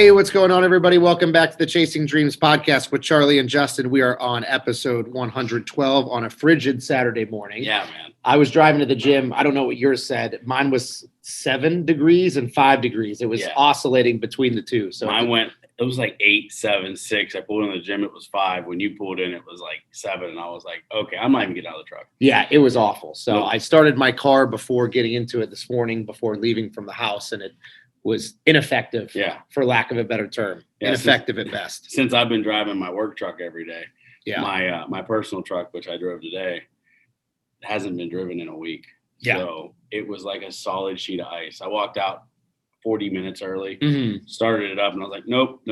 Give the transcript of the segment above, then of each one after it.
Hey, what's going on, everybody? Welcome back to the Chasing Dreams podcast with Charlie and Justin. We are on episode 112 on a frigid Saturday morning. Yeah, man. I was driving to the gym. I don't know what yours said. Mine was 7 degrees and 5 degrees. It was oscillating between the two. So it was like 8, 7, 6. I pulled in the gym, it was 5. When you pulled in, it was like 7. And I was like, okay, I'm not even getting out of the truck. Yeah, it was awful. So I started my car before getting into it this morning, before leaving from the house, and it was ineffective, for lack of a better term. Ineffective at best. Since I've been driving my work truck every day, my personal truck, which I drove today, hasn't been driven in a week. Yeah. So it was like a solid sheet of ice. I walked out 40 minutes early, started it up, and I was like, nope,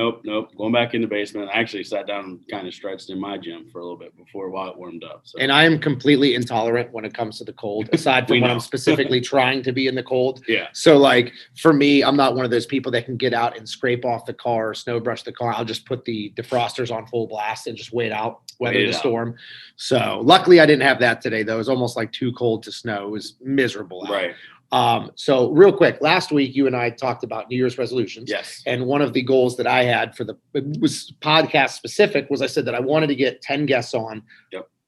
going back in the basement. I actually sat down and kind of stretched in my gym for a little bit while it warmed up. So. And I am completely intolerant when it comes to the cold, aside from when I'm specifically trying to be in the cold. Yeah. So like for me, I'm not one of those people that can get out and scrape off the car or snow brush the car. I'll just put the defrosters on full blast and just wait out, weather the storm. So luckily I didn't have that today, though. It was almost like too cold to snow. It was miserable out. Right. So real quick, last week you and I talked about New Year's resolutions. Yes. And one of the goals that I had it was podcast specific, was I said that I wanted to get 10 guests on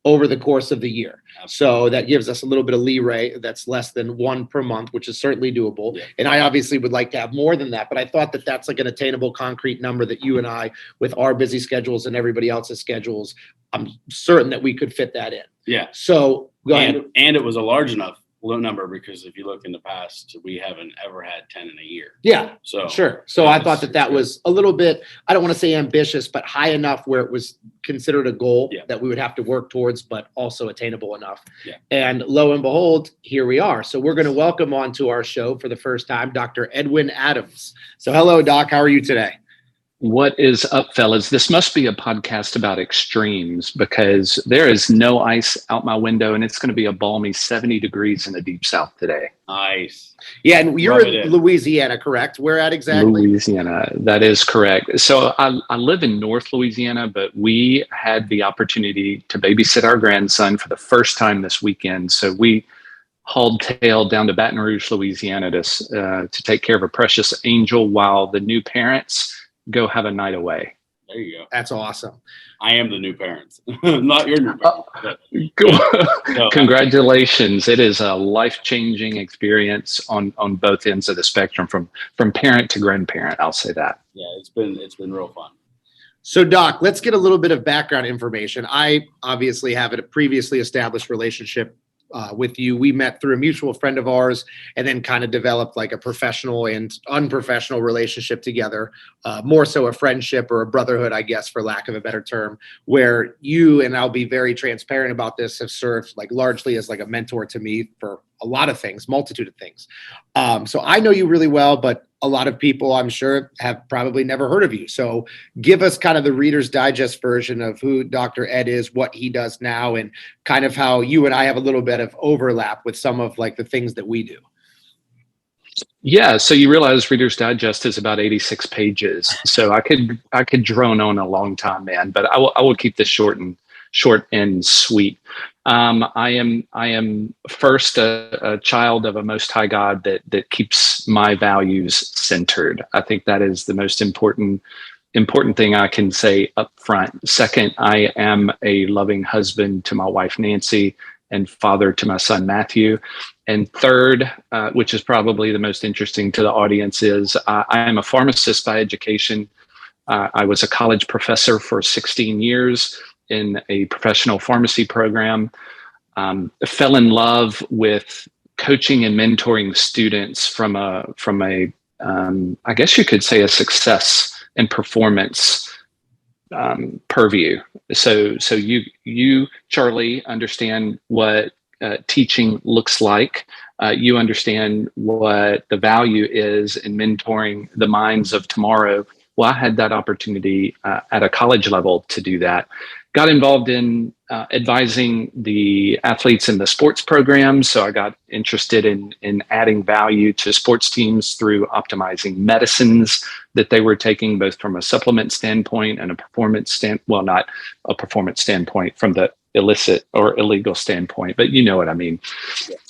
over the course of the year. Absolutely. So that gives us a little bit of leeway. That's less than 1 per month, which is certainly doable. Yeah. And I obviously would like to have more than that, but I thought that that's like an attainable, concrete number that you and I, with our busy schedules and everybody else's schedules, I'm certain that we could fit that in. Yeah. So go ahead. And it was a large enough low number, because if you look in the past, we haven't ever had 10 in a year. Yeah. So sure. So I thought that was a little bit, I don't want to say ambitious, but high enough where it was considered a goal that we would have to work towards, but also attainable enough. Yeah. And lo and behold, here we are. So we're going to welcome onto our show for the first time, Dr. Edwin Adams. So hello, Doc. How are you today? What is up, fellas? This must be a podcast about extremes, because there is no ice out my window, and it's going to be a balmy 70 degrees in the deep south today. Nice. Yeah, and you're in Louisiana, correct? Where at exactly? Louisiana, that is correct. So I live in North Louisiana, but we had the opportunity to babysit our grandson for the first time this weekend. So we hauled tail down to Baton Rouge, Louisiana to take care of a precious angel while the new parents go have a night away. There you go. That's awesome. I am the new parents, not your new parents. Cool. Congratulations. It is a life-changing experience on both ends of the spectrum, from parent to grandparent. I'll say that. Yeah, it's been real fun. So Doc, let's get a little bit of background information. I obviously have a previously established relationship with you. We met through a mutual friend of ours, and then kind of developed like a professional and unprofessional relationship together, more so a friendship or a brotherhood, I guess, for lack of a better term, where you, and I'll be very transparent about this, have served like largely as like a mentor to me for a lot of things, multitude of things. So I know you really well, but a lot of people, I'm sure, have probably never heard of you. So give us kind of the Reader's Digest version of who Dr. Ed is, what he does now, and kind of how you and I have a little bit of overlap with some of like the things that we do. Yeah. So you realize Reader's Digest is about 86 pages. So I could drone on a long time, man, but I will keep this short and sweet. I am first a child of a Most High God that keeps my values centered. I think that is the most important thing I can say up front. Second, I am a loving husband to my wife, Nancy, and father to my son, Matthew. And third, which is probably the most interesting to the audience, is I am a pharmacist by education. I was a college professor for 16 years in a professional pharmacy program. Fell in love with coaching and mentoring students from a I guess you could say a success and performance purview. So you Charlie, understand what teaching looks like. You understand what the value is in mentoring the minds of tomorrow. Well, I had that opportunity at a college level to do that. Got involved in advising the athletes in the sports programs. So I got interested in adding value to sports teams through optimizing medicines that they were taking, both from a supplement standpoint and a performance not a performance standpoint, from the illicit or illegal standpoint, but you know what I mean.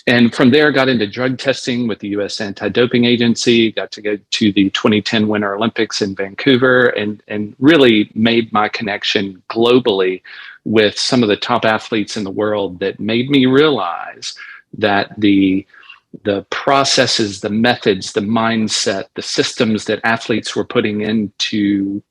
And from there, got into drug testing with the U.S. Anti-Doping Agency, got to go to the 2010 Winter Olympics in Vancouver, and really made my connection globally with some of the top athletes in the world that made me realize that the processes, the methods, the mindset, the systems that athletes were putting into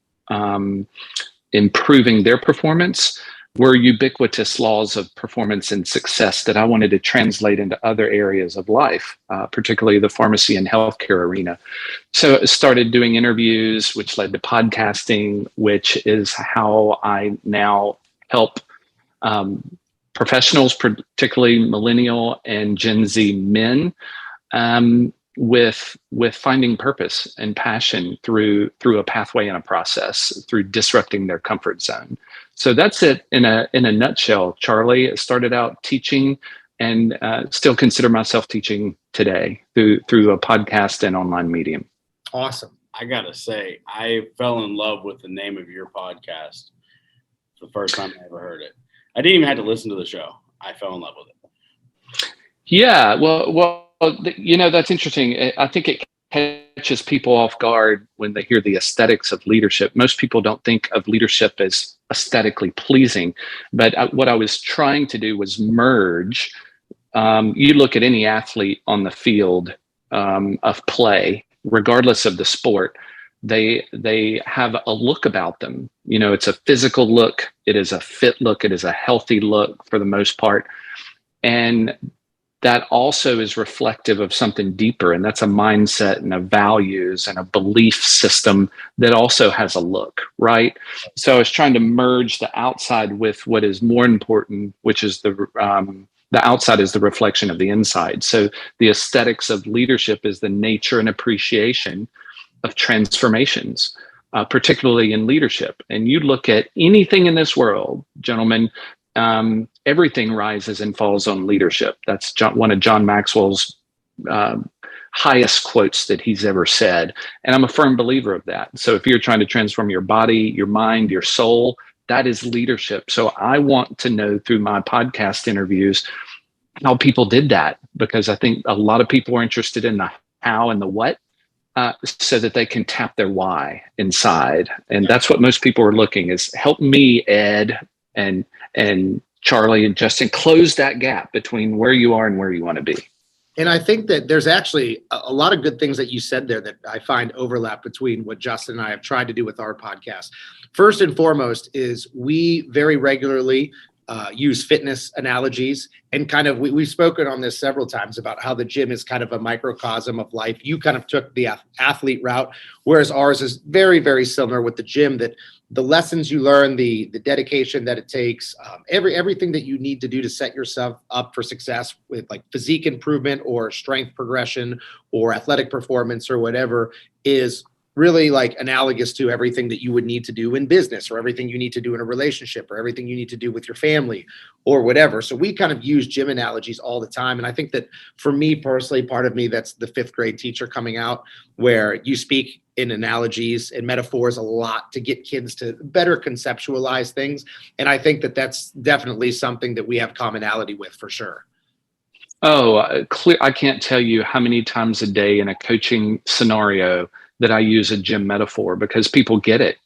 improving their performance were ubiquitous laws of performance and success that I wanted to translate into other areas of life, particularly the pharmacy and healthcare arena. So I started doing interviews, which led to podcasting, which is how I now help professionals, particularly millennial and Gen Z men, with finding purpose and passion through a pathway and a process, through disrupting their comfort zone. So that's it in a nutshell, Charlie. I started out teaching and still consider myself teaching today through a podcast and online medium. Awesome. I gotta say, I fell in love with the name of your podcast the first time I ever heard it. I didn't even have to listen to the show. I fell in love with it. Yeah, well, that's interesting. I think it catches people off guard when they hear the aesthetics of leadership. Most people don't think of leadership as aesthetically pleasing, but what I was trying to do was merge. You look at any athlete on the field of play, regardless of the sport, they have a look about them. It's a physical look. It is a fit look. It is a healthy look for the most part. And that also is reflective of something deeper, and that's a mindset and a values and a belief system that also has a look, right? So I was trying to merge the outside with what is more important, which is the outside is the reflection of the inside. So the aesthetics of leadership is the nature and appreciation of transformations, particularly in leadership. And you look at anything in this world, gentlemen, everything rises and falls on leadership. That's one of John Maxwell's highest quotes that he's ever said. And I'm a firm believer of that. So if you're trying to transform your body, your mind, your soul, that is leadership. So I want to know through my podcast interviews how people did that, because I think a lot of people are interested in the how and the what, so that they can tap their why inside. And that's what most people are looking is, help me, Ed, and Charlie and Justin, close that gap between where you are and where you want to be. And I think that there's actually a lot of good things that you said there that I find overlap between what Justin and I have tried to do with our podcast. First and foremost is we very regularly use fitness analogies, and kind of we've spoken on this several times about how the gym is kind of a microcosm of life. You kind of took the athlete route, whereas ours is very, very similar with the gym, that the lessons you learn, the dedication that it takes, everything that you need to do to set yourself up for success with like physique improvement or strength progression or athletic performance or whatever is really like analogous to everything that you would need to do in business, or everything you need to do in a relationship, or everything you need to do with your family or whatever. So we kind of use gym analogies all the time. And I think that for me personally, part of me, that's the fifth grade teacher coming out, where you speak in analogies and metaphors a lot to get kids to better conceptualize things. And I think that that's definitely something that we have commonality with for sure. Oh, clear. I can't tell you how many times a day in a coaching scenario that I use a gym metaphor, because people get it.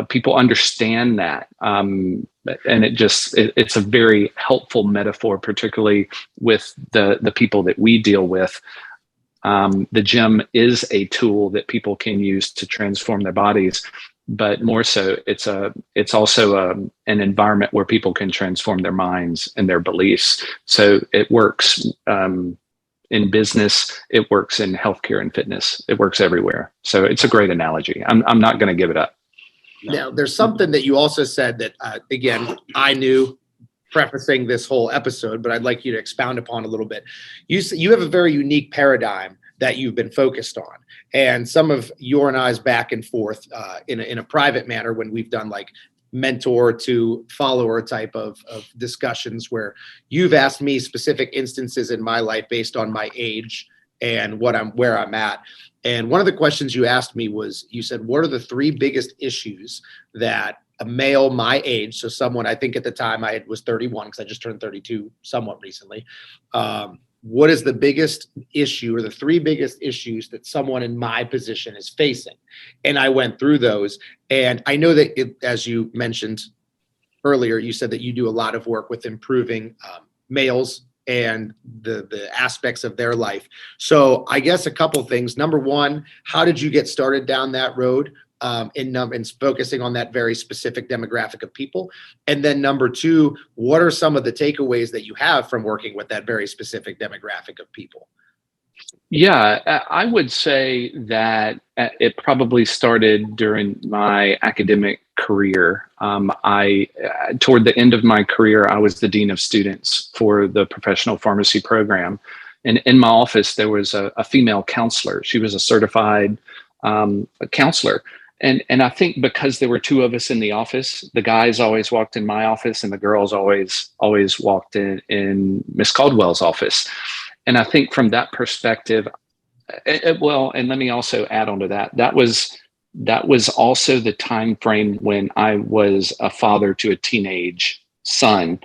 People understand that. And it's a very helpful metaphor, particularly with the people that we deal with. The gym is a tool that people can use to transform their bodies, but more so, it's also an environment where people can transform their minds and their beliefs. So it works in business, it works in healthcare and fitness, it works everywhere. So it's a great analogy. I'm not going to give it up. Now, there's something that you also said that, again, I knew prefacing this whole episode, but I'd like you to expound upon a little bit. You have a very unique paradigm that you've been focused on, and some of your and I's back and forth in a private manner when we've done like mentor to follower type of discussions, where you've asked me specific instances in my life based on my age and where I'm at. And one of the questions you asked me was, you said, what are the three biggest issues that a male my age, so someone, I think at the time I was 31 because I just turned 32 somewhat recently. What is the biggest issue or the three biggest issues that someone in my position is facing? And I went through those. And I know that, as you mentioned earlier, you said that you do a lot of work with improving males and the aspects of their life. So I guess a couple things. Number one, how did you get started down that road? In focusing on that very specific demographic of people? And then number two, what are some of the takeaways that you have from working with that very specific demographic of people? Yeah, I would say that it probably started during my academic career. Toward the end of my career, I was the dean of students for the professional pharmacy program. And in my office, there was a female counselor. She was a certified counselor. And I think because there were two of us in the office, the guys always walked in my office and the girls always walked in Miss Caldwell's office. And I think from that perspective, well, and let me also add on to that, that was also the time frame when I was a father to a teenage son.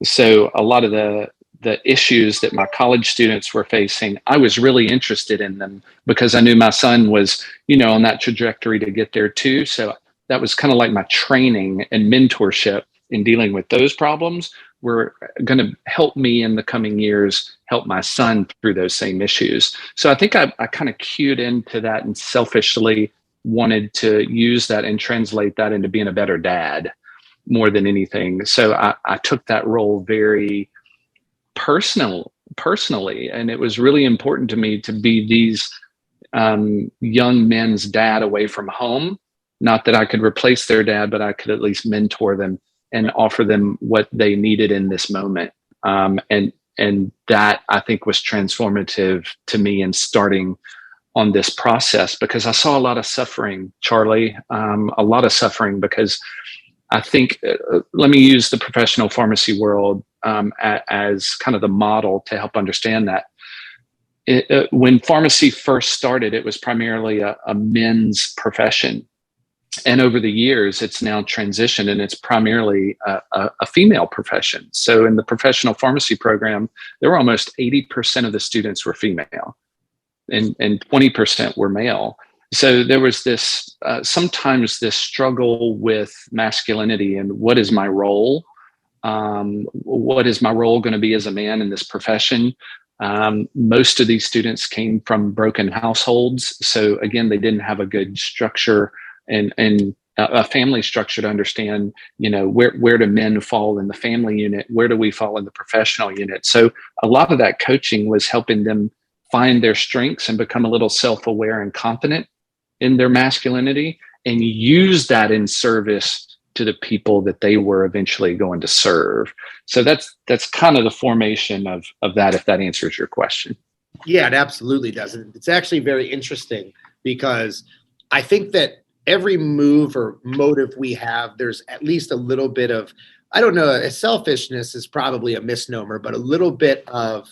So a lot of the issues that my college students were facing, I was really interested in them because I knew my son was, on that trajectory to get there too. So that was kind of like my training and mentorship in dealing with those problems were going to help me in the coming years, help my son through those same issues. So I think I kind of cued into that and selfishly wanted to use that and translate that into being a better dad more than anything. So I took that role very personally, and it was really important to me to be these young men's dad away from home. Not that I could replace their dad, but I could at least mentor them and offer them what they needed in this moment. And that I think was transformative to me in starting on this process, because I saw a lot of suffering, Charlie, a lot of suffering, because I think, let me use the professional pharmacy world as kind of the model to help understand that. When pharmacy first started, it was primarily a men's profession. And over the years, it's now transitioned and it's primarily a female profession. So in the professional pharmacy program, there were almost 80% of the students were female and 20% were male. So there was this, sometimes this struggle with masculinity and what is my role? What is my role going to be as a man in this profession? Most of these students came from broken households. So again, they didn't have a good structure and a family structure to understand, where do men fall in the family unit? Where do we fall in the professional unit? So a lot of that coaching was helping them find their strengths and become a little self-aware and confident in their masculinity and use that in service to the people that they were eventually going to serve. So that's kind of the formation of that, if that answers your question. Yeah, it absolutely does. It's actually very interesting because I think that every move or motive we have, there's at least a little bit of, I don't know, selfishness is probably a misnomer, but a little bit of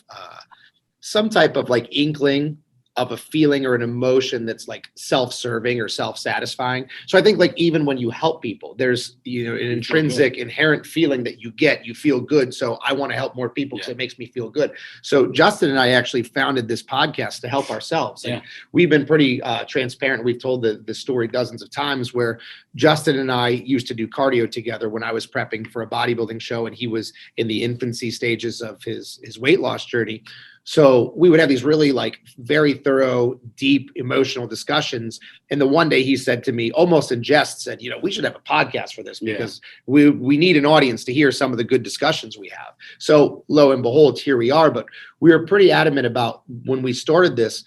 some type of like inkling of a feeling or an emotion that's like self-serving or self-satisfying. So I think like even when you help people, there's an intrinsic inherent feeling that you feel good. So I want to help more people because it makes me feel good. So Justin and I actually founded this podcast to help ourselves. And we've been pretty transparent. We've told the story dozens of times where Justin and I used to do cardio together when I was prepping for a bodybuilding show and he was in the infancy stages of his weight loss journey. So we would have these really like very thorough, deep, emotional discussions. And the one day he said to me, almost in jest, said, we should have a podcast for this because we need an audience to hear some of the good discussions we have. So lo and behold, here we are. But we were pretty adamant about when we started this,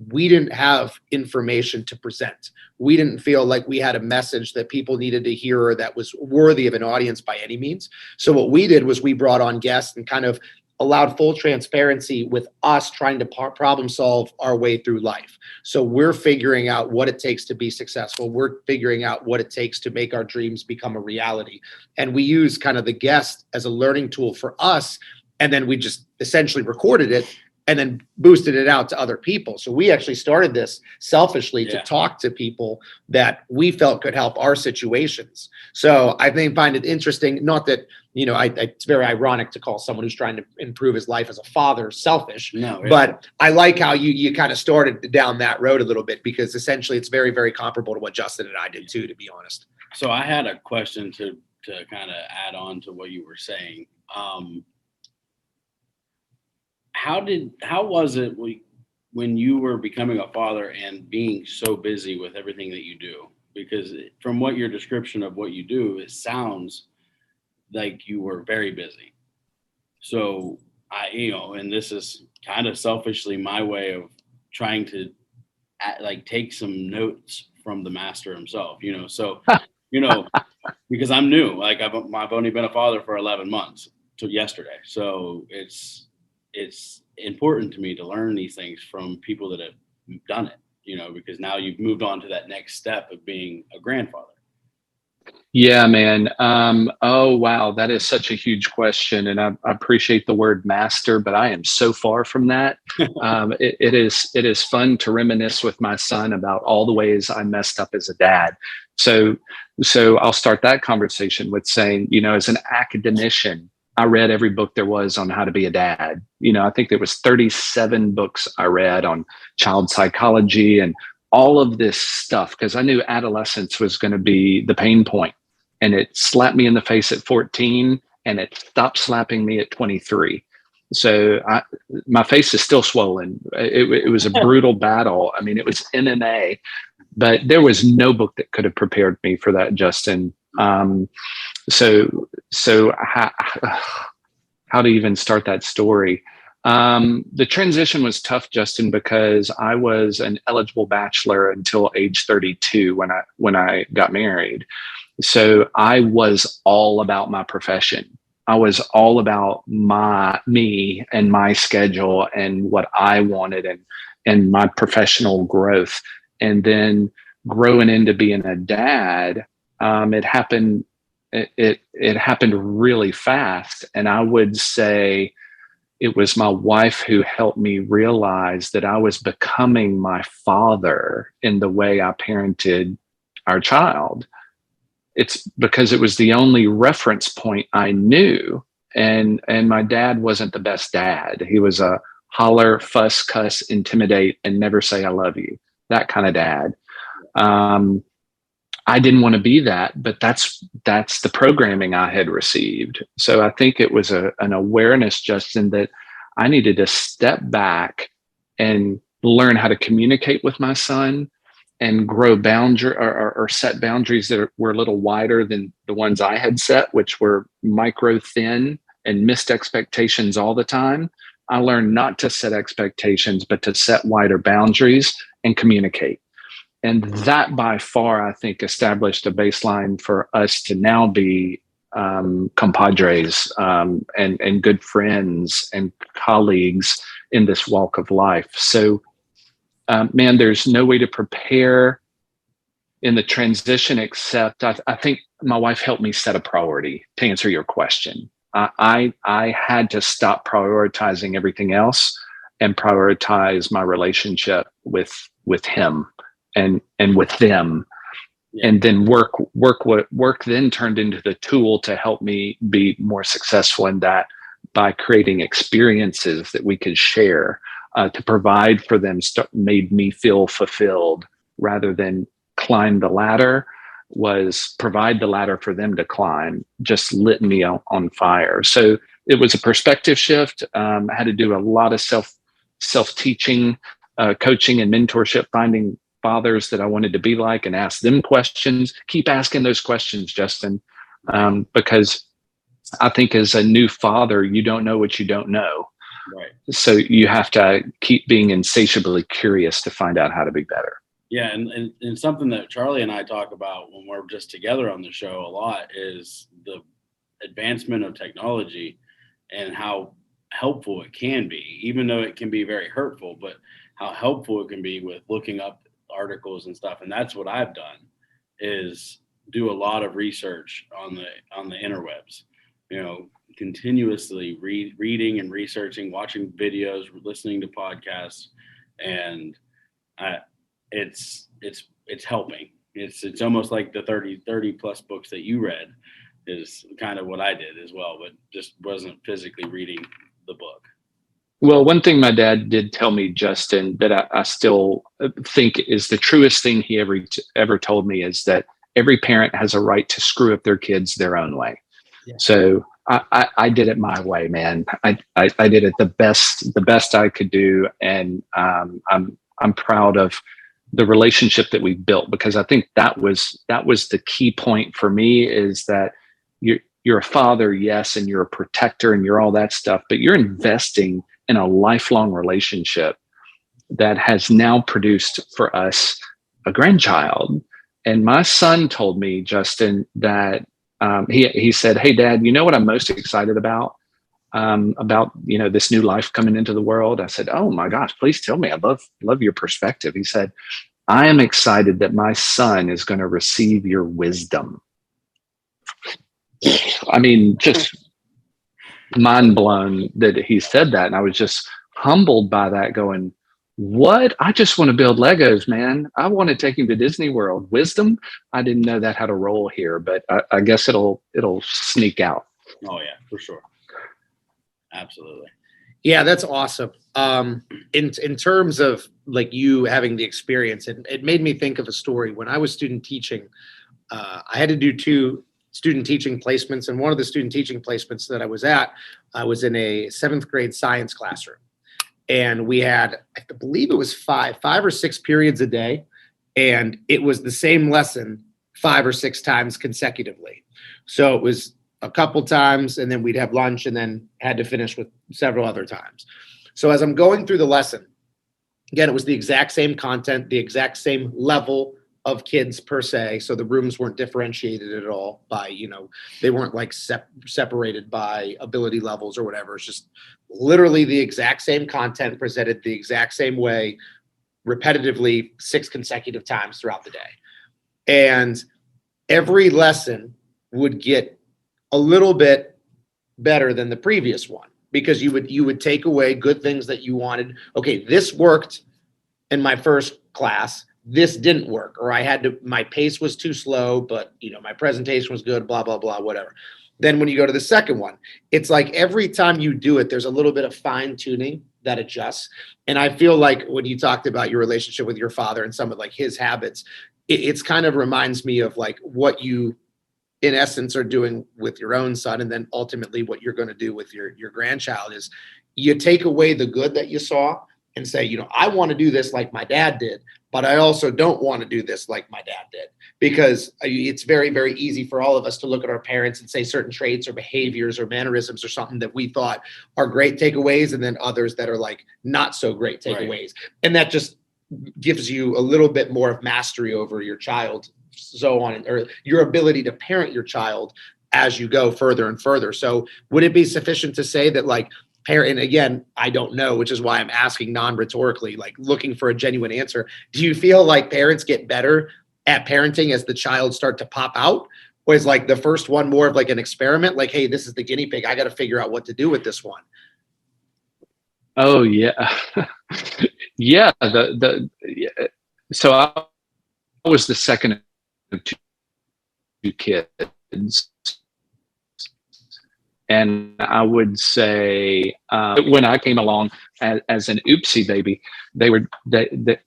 we didn't have information to present. We didn't feel like we had a message that people needed to hear or that was worthy of an audience by any means. So what we did was we brought on guests and kind of allowed full transparency with us trying to problem solve our way through life. So we're figuring out what it takes to be successful. We're figuring out what it takes to make our dreams become a reality. And we use kind of the guest as a learning tool for us. And then we just essentially recorded it and then boosted it out to other people. So we actually started this selfishly to Yeah. talk to people that we felt could help our situations. So I find it interesting, not that, it's very ironic to call someone who's trying to improve his life as a father selfish, No, yeah. but I like how you kind of started down that road a little bit, because essentially it's very, very comparable to what Justin and I did too, to be honest. So I had a question to kind of add on to what you were saying. How was it when you were becoming a father and being so busy with everything that you do? Because from what your description of what you do, it sounds like you were very busy. So and this is kind of selfishly my way of trying to take some notes from the master himself, so, because I'm new, I've only been a father for 11 months to yesterday. So it's important to me to learn these things from people that have done it, because now you've moved on to that next step of being a grandfather. Yeah, man. Oh, wow. That is such a huge question. And I appreciate the word master, but I am so far from that. It is fun to reminisce with my son about all the ways I messed up as a dad. So I'll start that conversation with saying, as an academician, I read every book there was on how to be a dad. I think there was 37 books I read on child psychology and all of this stuff, because I knew adolescence was going to be the pain point. And it slapped me in the face at 14, and it stopped slapping me at 23. So my face is still swollen. It was a brutal battle. I mean, it was MMA, but there was no book that could have prepared me for that, Justin. So how to even start that story? The transition was tough, Justin, because I was an eligible bachelor until age 32 when I got married. So I was all about my profession. I was all about me and my schedule and what I wanted and my professional growth. And then growing into being a dad, it happened. It happened really fast. And I would say it was my wife who helped me realize that I was becoming my father in the way I parented our child. It's because it was the only reference point I knew. And my dad wasn't the best dad. He was a holler, fuss, cuss, intimidate, and never say I love you. That kind of dad. I didn't want to be that, but that's the programming I had received. So I think it was an awareness, Justin, that I needed to step back and learn how to communicate with my son and grow or set boundaries that were a little wider than the ones I had set, which were micro thin and missed expectations all the time. I learned not to set expectations, but to set wider boundaries and communicate. And that by far, I think, established a baseline for us to now be compadres and good friends and colleagues in this walk of life. So, man, there's no way to prepare in the transition except I think my wife helped me set a priority to answer your question. I had to stop prioritizing everything else and prioritize my relationship with him and with them. Yeah. And then work then turned into the tool to help me be more successful in that by creating experiences that we could share to provide for them made me feel fulfilled rather than climb the ladder. Was provide the ladder for them to climb, just lit me on fire. So it was a perspective shift. I had to do a lot of self-teaching, coaching and mentorship, finding fathers that I wanted to be like and ask them questions. Keep asking those questions, Justin, because I think as a new father, you don't know what you don't know. Right. So you have to keep being insatiably curious to find out how to be better. Yeah, and something that Charlie and I talk about when we're just together on the show a lot is the advancement of technology and how helpful it can be, even though it can be very hurtful, but how helpful it can be with looking up articles and stuff. And that's what I've done, is do a lot of research on the interwebs, continuously reading and researching, watching videos, listening to podcasts, and it's helping. It's almost like the 30 plus books that you read is kind of what I did as well, but just wasn't physically reading the book. Well, one thing my dad did tell me, Justin, that I still think is the truest thing he ever told me, is that every parent has a right to screw up their kids their own way. Yeah. So I did it my way, man. I did it the best I could do, and I'm proud of the relationship that we built, because I think that was the key point for me, is that you're a father, yes, and you're a protector and you're all that stuff, but you're investing in a lifelong relationship that has now produced for us a grandchild. And my son told me, Justin, that he said, "Hey, Dad, you know what I'm most excited about this new life coming into the world?" I said, "Oh my gosh, please tell me. I love your perspective." He said, "I am excited that my son is going to receive your wisdom." I mean, just mind blown that he said that. And I was just humbled by that, going, what? I just want to build Legos, man. I want to take him to Disney World. Wisdom? I didn't know that had a role here, but I guess it'll sneak out. Oh yeah, for sure. Absolutely. Yeah, that's awesome. In terms of like you having the experience, it made me think of a story. When I was student teaching, I had to do 2 student teaching placements. And one of the student teaching placements that I was in a 7th grade science classroom. And we had, I believe it was 5 or 6 periods a day. And it was the same lesson 5 or 6 times consecutively. So it was a couple times, and then we'd have lunch, and then had to finish with several other times. So as I'm going through the lesson, again, it was the exact same content, the exact same level of kids per se. So the rooms weren't differentiated at all by, they weren't like separated by ability levels or whatever. It's just literally the exact same content presented the exact same way, repetitively 6 consecutive times throughout the day. And every lesson would get a little bit better than the previous one, because you would take away good things that you wanted. Okay, this worked in my first class. This didn't work, or my pace was too slow, but my presentation was good, blah, blah, blah, whatever. Then when you go to the second one, it's like every time you do it, there's a little bit of fine tuning that adjusts. And I feel like when you talked about your relationship with your father and some of like his habits, it's kind of reminds me of like what you in essence are doing with your own son. And then ultimately what you're going to do with your grandchild is you take away the good that you saw and say, I want to do this like my dad did, but I also don't want to do this like my dad did, because it's very, very easy for all of us to look at our parents and say certain traits or behaviors or mannerisms or something that we thought are great takeaways, and then others that are like not so great takeaways. Right. And that just gives you a little bit more of mastery over your child, so on, or your ability to parent your child as you go further and further. So would it be sufficient to say that like parent, and again, I don't know, which is why I'm asking non-rhetorically, like looking for a genuine answer. Do you feel like parents get better at parenting as the child start to pop out? Or is like the first one more of like an experiment? Like, hey, this is the guinea pig. I got to figure out what to do with this one. Oh yeah. Yeah. So I was the second of 2 kids. And I would say when I came along as an oopsie baby, the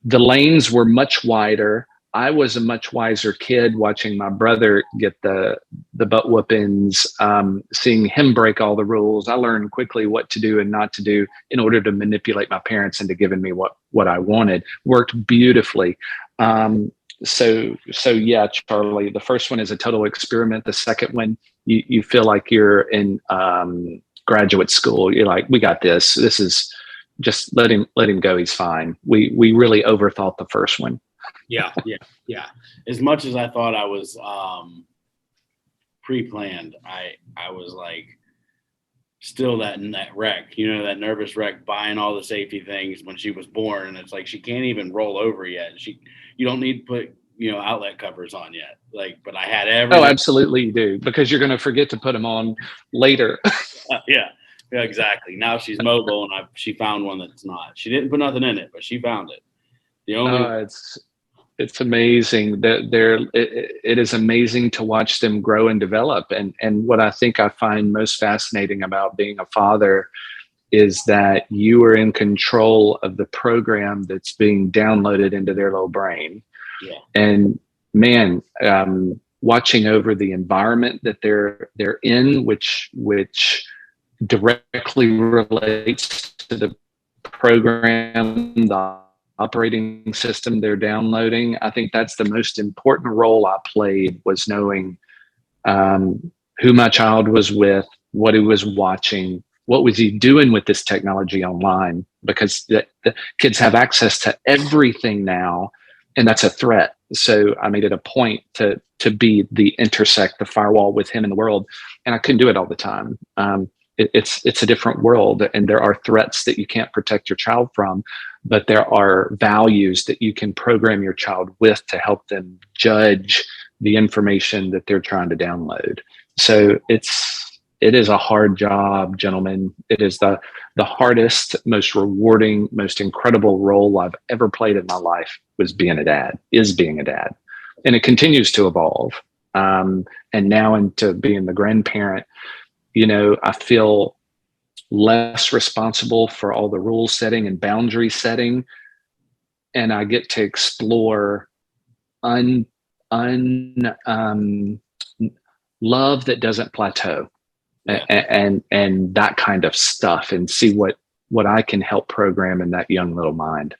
lanes were much wider. I was a much wiser kid watching my brother get the butt whoopings, seeing him break all the rules. I learned quickly what to do and not to do in order to manipulate my parents into giving me what I wanted. Worked beautifully. So yeah, Charlie, the first one is a total experiment. The second one, you feel like you're in graduate school. You're like, we got this. This is just let him go. He's fine. We really overthought the first one. Yeah. As much as I thought I was pre-planned, I was like still that wreck, that nervous wreck, buying all the safety things when she was born, and it's like she can't even roll over yet. You don't need to put outlet covers on yet. But I had Oh, everything. absolutely you do, because you're going to forget to put them on later. Yeah, exactly. Now she's mobile, and she found one that's not. She didn't put nothing in it, but she found it. The only It's amazing that it is amazing to watch them grow and develop. And what I think I find most fascinating about being a father is that you are in control of the program that's being downloaded into their little brain. Yeah. And man, watching over the environment that they're in, which directly relates to the program, the operating system they're downloading. I think that's the most important role I played, was knowing who my child was with, what he was watching, what was he doing with this technology online, because the kids have access to everything now, and that's a threat. So I made it a point to be the firewall with him in the world, and I couldn't do it all the time. It's a different world, and there are threats that you can't protect your child from, but there are values that you can program your child with to help them judge the information that they're trying to download. So it is a hard job, gentlemen. It is the hardest, most rewarding, most incredible role I've ever played in my life is being a dad. And it continues to evolve. And now into being the grandparent, I feel less responsible for all the rule setting and boundary setting. And I get to explore love that doesn't plateau. And that kind of stuff, and see what I can help program in that young little mind.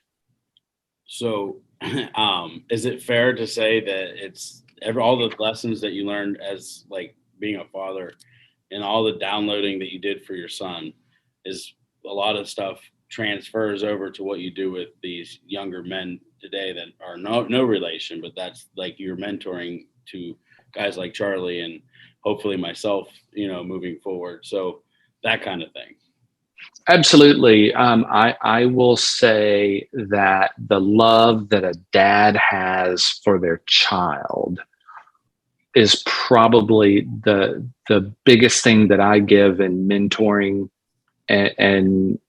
So is it fair to say that it's all the lessons that you learned as being a father and all the downloading that you did for your son, is a lot of stuff transfers over to what you do with these younger men today that are no relation, but that's you're mentoring to guys like Charlie and hopefully myself, moving forward. So that kind of thing. Absolutely. I will say that the love that a dad has for their child is probably the biggest thing that I give in mentoring and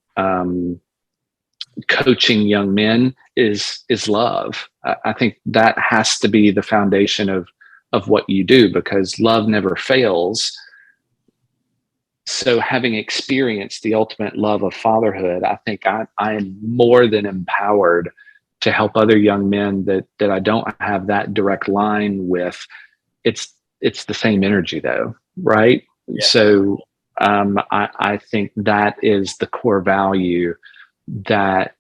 coaching young men is love. I think that has to be the foundation of what you do, because love never fails. So having experienced the ultimate love of fatherhood, I think I am more than empowered to help other young men that I don't have that direct line with. It's the same energy though, right? Yeah. So I think that is the core value that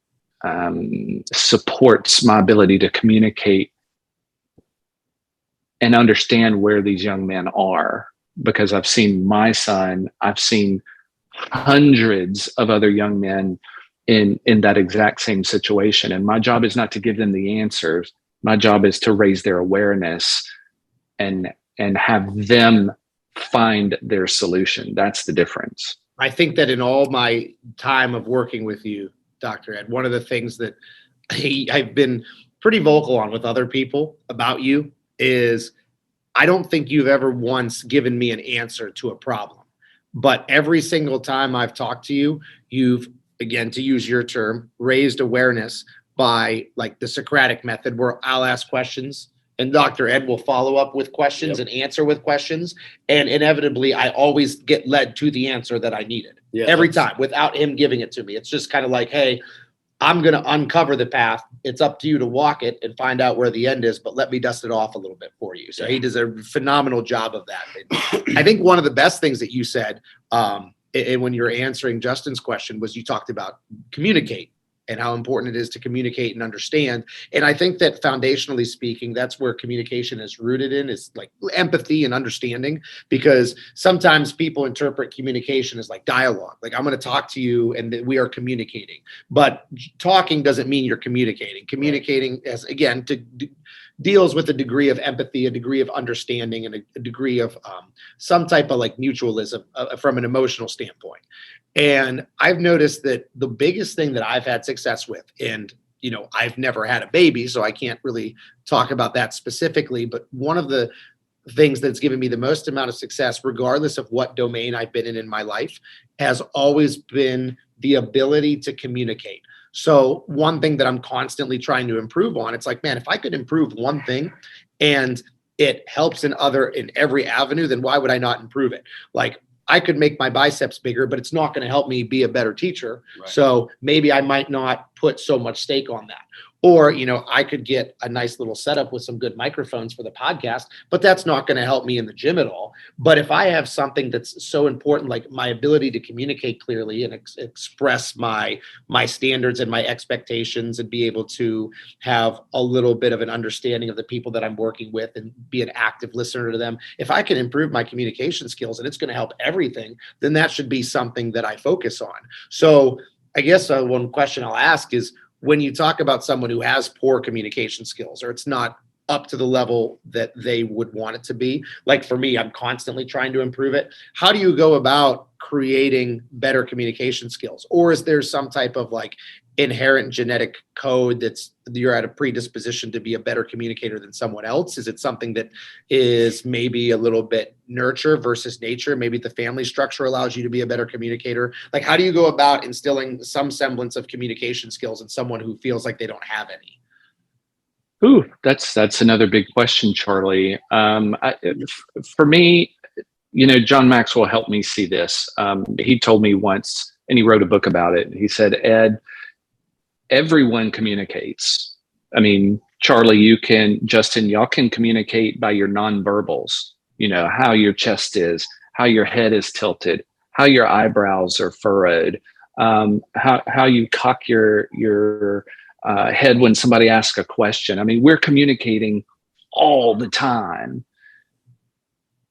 supports my ability to communicate and understand where these young men are, because I've seen my son, I've seen hundreds of other young men in that exact same situation. And my job is not to give them the answers. My job is to raise their awareness and have them find their solution. That's the difference. I think that in all my time of working with you, Dr. Ed, one of the things that I've been pretty vocal on with other people about you is I don't think you've ever once given me an answer to a problem. But every single time I've talked to you, you've, again, to use your term, raised awareness by the Socratic method, where I'll ask questions and Dr. Ed will follow up with questions and answer with questions. And inevitably, I always get led to the answer that I needed every time without him giving it to me. It's just kind of hey, I'm going to uncover the path. It's up to you to walk it and find out where the end is, but let me dust it off a little bit for you. So he does a phenomenal job of that. And I think one of the best things that you said and when you were answering Justin's question was you talked about communicate and how important it is to communicate and understand. And I think that foundationally speaking, that's where communication is rooted in, is empathy and understanding, because sometimes people interpret communication as dialogue. I'm going to talk to you and that we are communicating, but talking doesn't mean you're communicating. Communicating as, again, deals with a degree of empathy, a degree of understanding, and a degree of some type of mutualism from an emotional standpoint. And I've noticed that the biggest thing that I've had success with, and I've never had a baby, so I can't really talk about that specifically. But one of the things that's given me the most amount of success, regardless of what domain I've been in my life, has always been the ability to communicate. So one thing that I'm constantly trying to improve on, it's like, man, if I could improve one thing and it helps in every avenue, then why would I not improve it? Like, I could make my biceps bigger, but it's not going to help me be a better teacher. Right. So maybe I might not put so much stake on that. Or, I could get a nice little setup with some good microphones for the podcast, but that's not going to help me in the gym at all. But if I have something that's so important, like my ability to communicate clearly and express my standards and my expectations, and be able to have a little bit of an understanding of the people that I'm working with and be an active listener to them, if I can improve my communication skills and it's going to help everything, then that should be something that I focus on. So I guess one question I'll ask is, when you talk about someone who has poor communication skills, or it's not up to the level that they would want it to be, like for me, I'm constantly trying to improve it. How do you go about creating better communication skills? Or is there some type of like inherent genetic code that's you're at a predisposition to be a better communicator than someone else? Is it something that is maybe a little bit nurture versus nature? Maybe the family structure allows you to be a better communicator. Like, how do you go about instilling some semblance of communication skills in someone who feels like they don't have any? Ooh, that's another big question, Charlie. For me, John Maxwell helped me see this. He told me once, and he wrote a book about it. He said, Ed, everyone communicates. I mean, Charlie, Justin, y'all can communicate by your nonverbals, how your chest is, how your head is tilted, how your eyebrows are furrowed, how you cock your head when somebody asks a question. I mean, we're communicating all the time.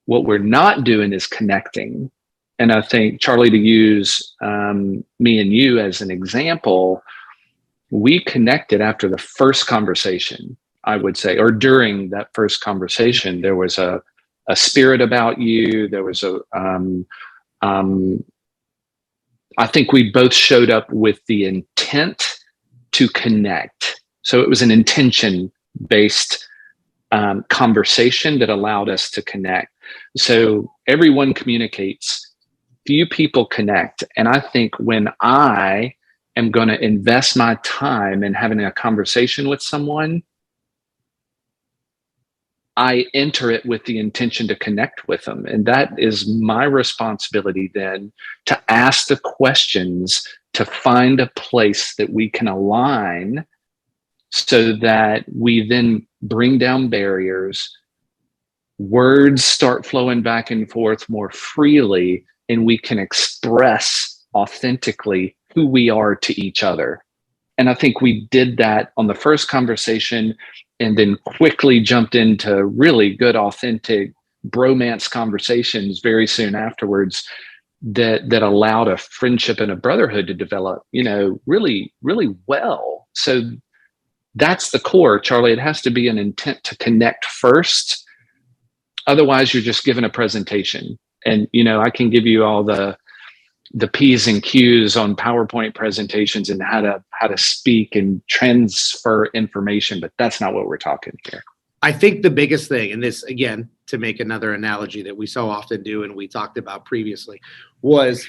What we're not doing is connecting. And I think, Charlie, to use me and you as an example, we connected after the first conversation, I would say, or during that first conversation. There was a spirit about you. There was I think we both showed up with the intent to connect. So it was an intention-based conversation that allowed us to connect. So everyone communicates, few people connect. And I think when I am going to invest my time in having a conversation with someone, I enter it with the intention to connect with them. And that is my responsibility then, to ask the questions, to find a place that we can align so that we then bring down barriers, words start flowing back and forth more freely, and we can express authentically who we are to each other. And I think we did that on the first conversation, and then quickly jumped into really good, authentic bromance conversations very soon afterwards that allowed a friendship and a brotherhood to develop, really, really well. So that's the core, Charlie. It has to be an intent to connect first. Otherwise, you're just given a presentation. And, I can give you all the P's and Q's on PowerPoint presentations and how to speak and transfer information, but that's not what we're talking here. I think the biggest thing, and this, again, to make another analogy that we so often do and we talked about previously, was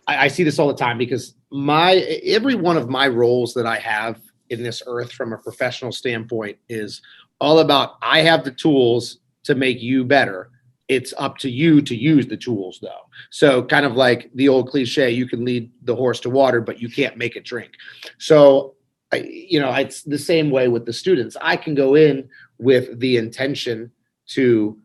I see this all the time, because every one of my roles that I have in this earth from a professional standpoint is all about, I have the tools to make you better. It's up to you to use the tools, though. So kind of like the old cliche, you can lead the horse to water, but you can't make it drink. So, it's the same way with the students. I can go in with the intention to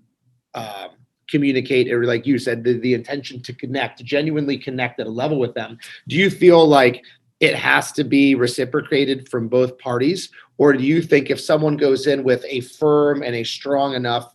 communicate, or like you said, the intention to connect, to genuinely connect at a level with them. Do you feel like it has to be reciprocated from both parties? Or do you think if someone goes in with a firm and a strong enough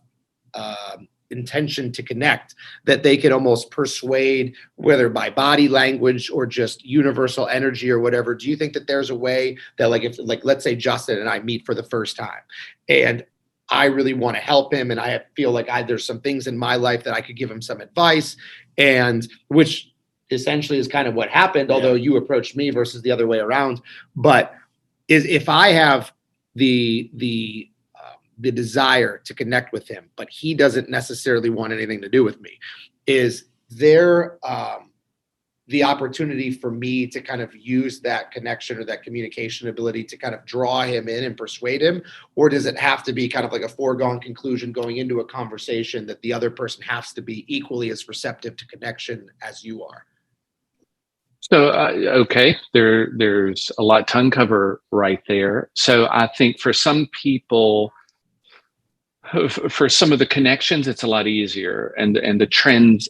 intention to connect, that they could almost persuade, whether by body language or just universal energy or whatever? Do you think that there's a way that, like, if, like, let's say Justin and I meet for the first time and I really want to help him, and I feel like there's some things in my life that I could give him some advice, and which essentially is kind of what happened, although you approached me versus the other way around. But is if I have the desire to connect with him, but he doesn't necessarily want anything to do with me, is there the opportunity for me to kind of use that connection or that communication ability to kind of draw him in and persuade him? Or does it have to be kind of like a foregone conclusion going into a conversation that the other person has to be equally as receptive to connection as you are? So, okay, there's a lot to uncover right there. So I think for some people, for some of the connections, it's a lot easier. And the trends,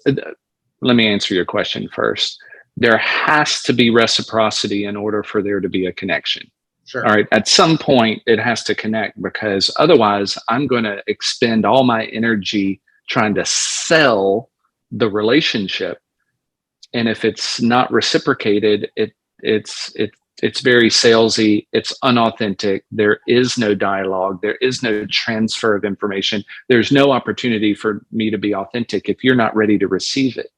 let me answer your question first. There has to be reciprocity in order for there to be a connection. Sure. All right. At some point, it has to connect, because otherwise I'm going to expend all my energy trying to sell the relationship. And if it's not reciprocated, it's very salesy. It's unauthentic. There is no dialogue. There is no transfer of information. There's no opportunity for me to be authentic if you're not ready to receive it.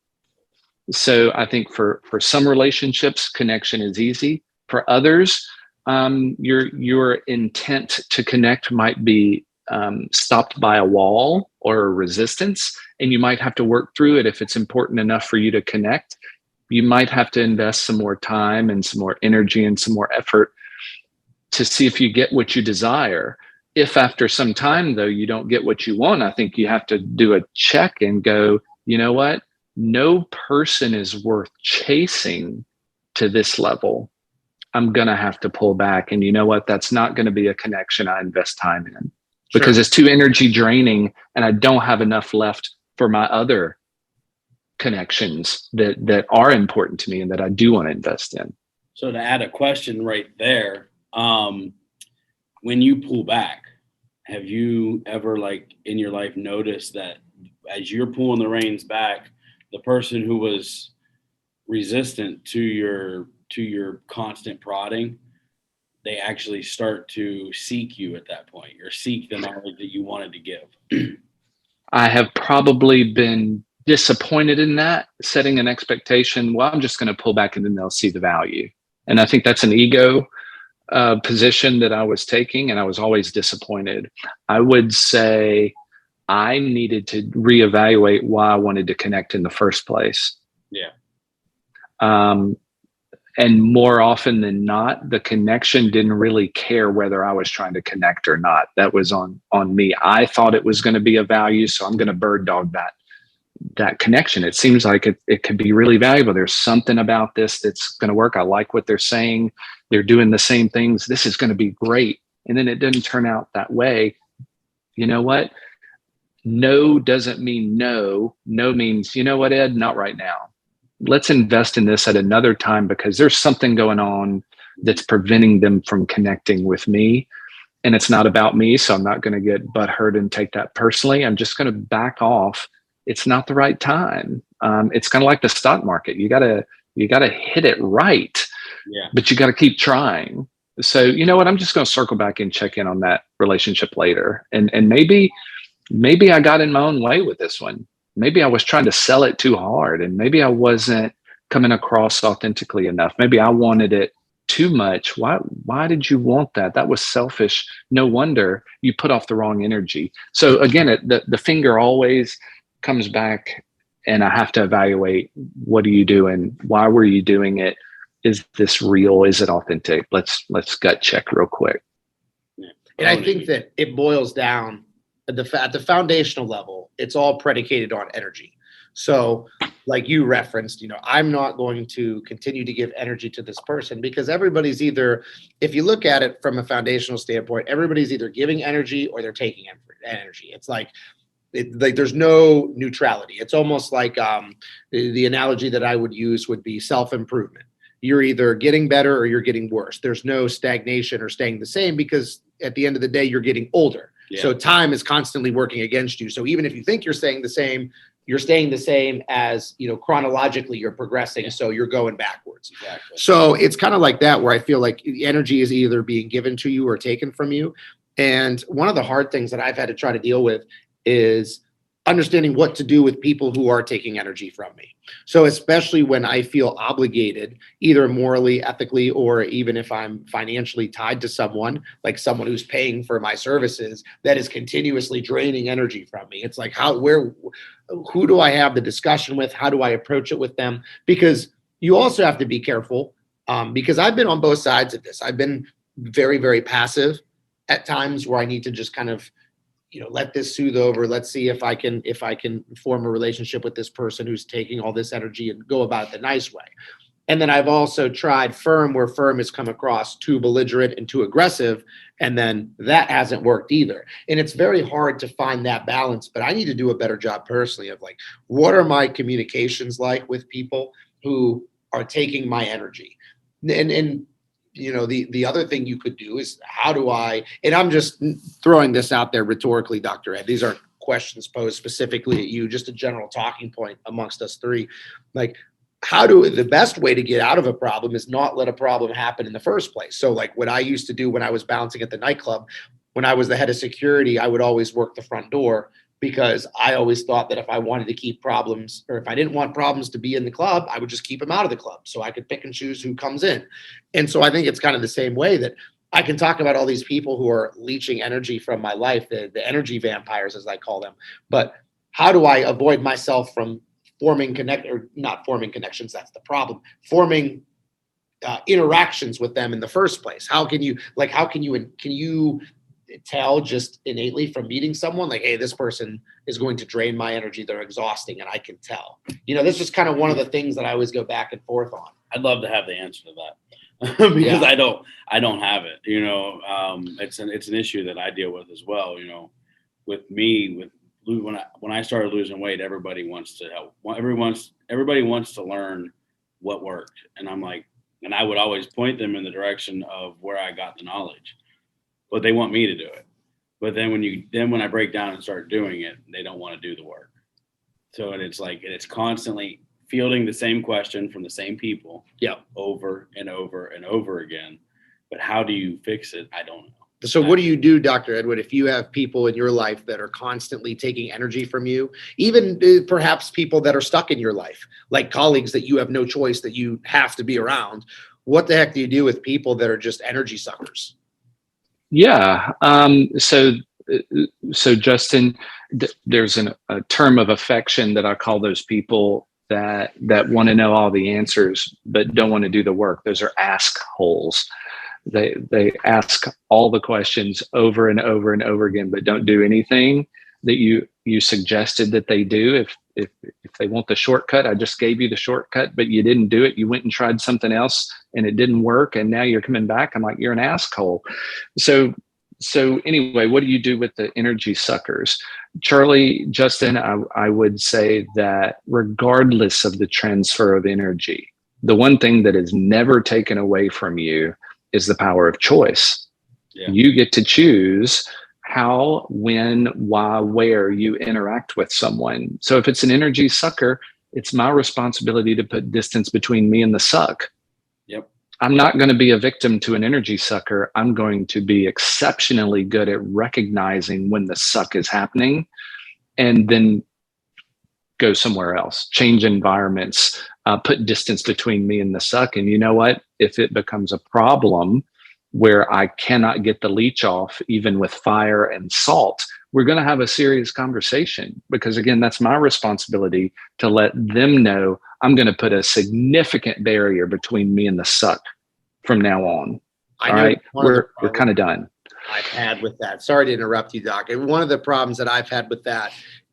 So I think for some relationships, connection is easy. For others, your intent to connect might be stopped by a wall or a resistance, and you might have to work through it. If it's important enough for you to connect, you might have to invest some more time and some more energy and some more effort to see if you get what you desire. If after some time, though, you don't get what you want, I think you have to do a check and go, you know what? No person is worth chasing to this level. I'm going to have to pull back. And you know what? That's not going to be a connection I invest time in, because it's too energy draining and I don't have enough left for my other connections that are important to me and that I do want to invest in. So to add a question right there, when you pull back, have you ever, like, in your life noticed that as you're pulling the reins back, the person who was resistant to your constant prodding, they actually start to seek you at that point, or seek the knowledge that you wanted to give? I have probably been disappointed in that, setting an expectation. Well, I'm just going to pull back and then they'll see the value. And I think that's an ego position that I was taking, and I was always disappointed. I would say I needed to reevaluate why I wanted to connect in the first place. Yeah. And more often than not, the connection didn't really care whether I was trying to connect or not. That was on me. I thought it was going to be a value, so I'm going to bird dog that connection. It seems like it could be really valuable. There's something about this that's going to work. I like what they're saying. They're doing the same things. This is going to be great. And then it didn't turn out that way. You know what? No doesn't mean no. No means, you know what, Ed, not right now. Let's invest in this at another time, because there's something going on that's preventing them from connecting with me. And it's not about me. So I'm not going to get butthurt and take that personally. I'm just going to back off. It's not the right time. It's kind of like the stock market. You gotta hit it right, but you got to keep trying. So, you know what, I'm just going to circle back and check in on that relationship later. And maybe I got in my own way with this one. Maybe I was trying to sell it too hard, and maybe I wasn't coming across authentically enough. Maybe I wanted it too much. Why did you want that? That was selfish. No wonder you put off the wrong energy. So again, the finger always comes back, and I have to evaluate, what are you doing? Why were you doing it? Is this real? Is it authentic? Let's gut check real quick. And I think that it boils down at the foundational level, it's all predicated on energy. So like you referenced, I'm not going to continue to give energy to this person, because everybody's either, if you look at it from a foundational standpoint, everybody's either giving energy or they're taking energy. It's like there's no neutrality. It's almost like the analogy that I would use would be self-improvement. You're either getting better or you're getting worse. There's no stagnation or staying the same, because at the end of the day, you're getting older. Yeah. So time is constantly working against you. So even if you think you're staying the same, you're staying the same as, chronologically you're progressing. Yeah. So you're going backwards. Exactly. So it's kind of like that, where I feel like energy is either being given to you or taken from you. And one of the hard things that I've had to try to deal with is understanding what to do with people who are taking energy from me. So especially when I feel obligated, either morally, ethically, or even if I'm financially tied to someone, like someone who's paying for my services that is continuously draining energy from me. It's like, who do I have the discussion with? How do I approach it with them? Because you also have to be careful, because I've been on both sides of this. I've been very, very passive at times where I need to just kind of, let this soothe over. Let's see if I can form a relationship with this person who's taking all this energy and go about it the nice way. And then I've also tried firm, where firm has come across too belligerent and too aggressive. And then that hasn't worked either. And it's very hard to find that balance, but I need to do a better job personally of like, what are my communications like with people who are taking my energy? And the other thing you could do is, how do I, and I'm just throwing this out there rhetorically, Dr. Ed, these aren't questions posed specifically at you, just a general talking point amongst us three. Like, the best way to get out of a problem is not let a problem happen in the first place. So like what I used to do when I was bouncing at the nightclub, when I was the head of security, I would always work the front door, because I always thought that if I wanted to keep problems, or if I didn't want problems to be in the club, I would just keep them out of the club so I could pick and choose who comes in. And so I think it's kind of the same way that I can talk about all these people who are leeching energy from my life, the energy vampires, as I call them. But how do I avoid myself from not forming connections? That's the problem. Forming interactions with them in the first place. Can you tell just innately from meeting someone, like, hey, this person is going to drain my energy, they're exhausting, and I can tell. This is kind of one of the things that I always go back and forth on. I'd love to have the answer to that. Because I don't have it. It's an issue that I deal with as well. With me, when I started losing weight, everybody wants to help. Everybody wants to learn what worked, and I'm like, and I would always point them in the direction of where I got the knowledge, but they want me to do it. But then when I break down and start doing it, they don't want to do the work. So it's constantly fielding the same question from the same people, over and over and over again. But how do you fix it? I don't know. So what do you do, Dr. Edwin, if you have people in your life that are constantly taking energy from you, even perhaps people that are stuck in your life, like colleagues that you have no choice, that you have to be around? What the heck do you do with people that are just energy suckers? Yeah. So Justin, there's a term of affection that I call those people that want to know all the answers, but don't want to do the work. Those are ask holes. They ask all the questions over and over and over again, but don't do anything that you suggested that they do. If they want the shortcut, I just gave you the shortcut, but you didn't do it. You went and tried something else and it didn't work. And now you're coming back. I'm like, you're an asshole. So anyway, what do you do with the energy suckers? Charlie, Justin, I would say that regardless of the transfer of energy, the one thing that is never taken away from you is the power of choice. Yeah. You get to choose how, when, why, where you interact with someone. So if it's an energy sucker, it's my responsibility to put distance between me and the suck. Yep. I'm not going to be a victim to an energy sucker. I'm going to be exceptionally good at recognizing when the suck is happening and then go somewhere else, change environments, put distance between me and the suck. And you know what? If it becomes a problem where I cannot get the leech off, even with fire and salt, we're going to have a serious conversation, because again, that's my responsibility to let them know I'm going to put a significant barrier between me and the suck from now on. All right. We're kind of done. I've had with that. Sorry to interrupt you, Doc. And one of the problems that I've had with that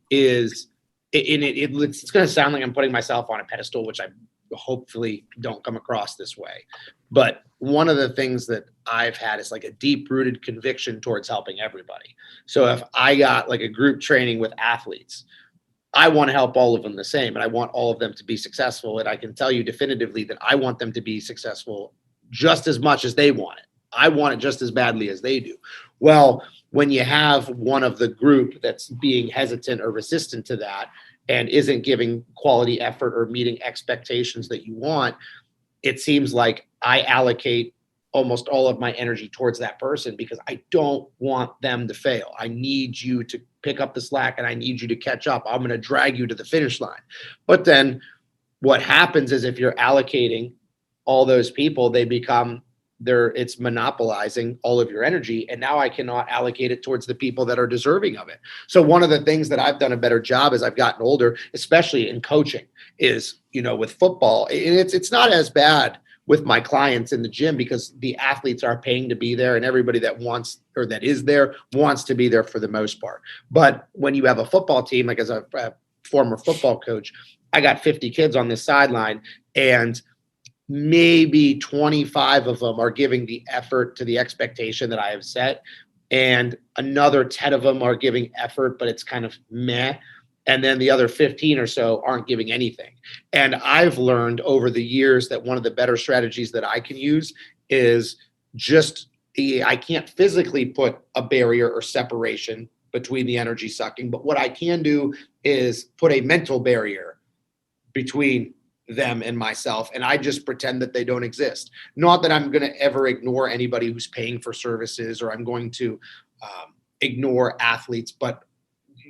is, it's going to sound like I'm putting myself on a pedestal, which I hopefully don't come across this way. But one of the things that I've had is like a deep-rooted conviction towards helping everybody. So if I got like a group training with athletes, I want to help all of them the same, and I want all of them to be successful. And I can tell you definitively that I want them to be successful just as much as they want it. I want it just as badly as they do. Well, when you have one of the group that's being hesitant or resistant to that and isn't giving quality effort or meeting expectations that you want, it seems like I allocate almost all of my energy towards that person because I don't want them to fail. I need you to pick up the slack and I need you to catch up. I'm going to drag you to the finish line. But then what happens is if you're allocating all those people, they become it's monopolizing all of your energy. And now I cannot allocate it towards the people that are deserving of it. So one of the things that I've done a better job as I've gotten older, especially in coaching, is, with football, and it's not as bad with my clients in the gym because the athletes are paying to be there and everybody that wants or that is there wants to be there for the most part. But when you have a football team, like as a former football coach, I got 50 kids on this sideline and maybe 25 of them are giving the effort to the expectation that I have set. And another 10 of them are giving effort, but it's kind of meh. And then the other 15 or so aren't giving anything. And I've learned over the years that one of the better strategies that I can use is I can't physically put a barrier or separation between the energy sucking, but what I can do is put a mental barrier between them and myself, and I just pretend that they don't exist. Not that I'm going to ever ignore anybody who's paying for services or I'm going to ignore athletes, but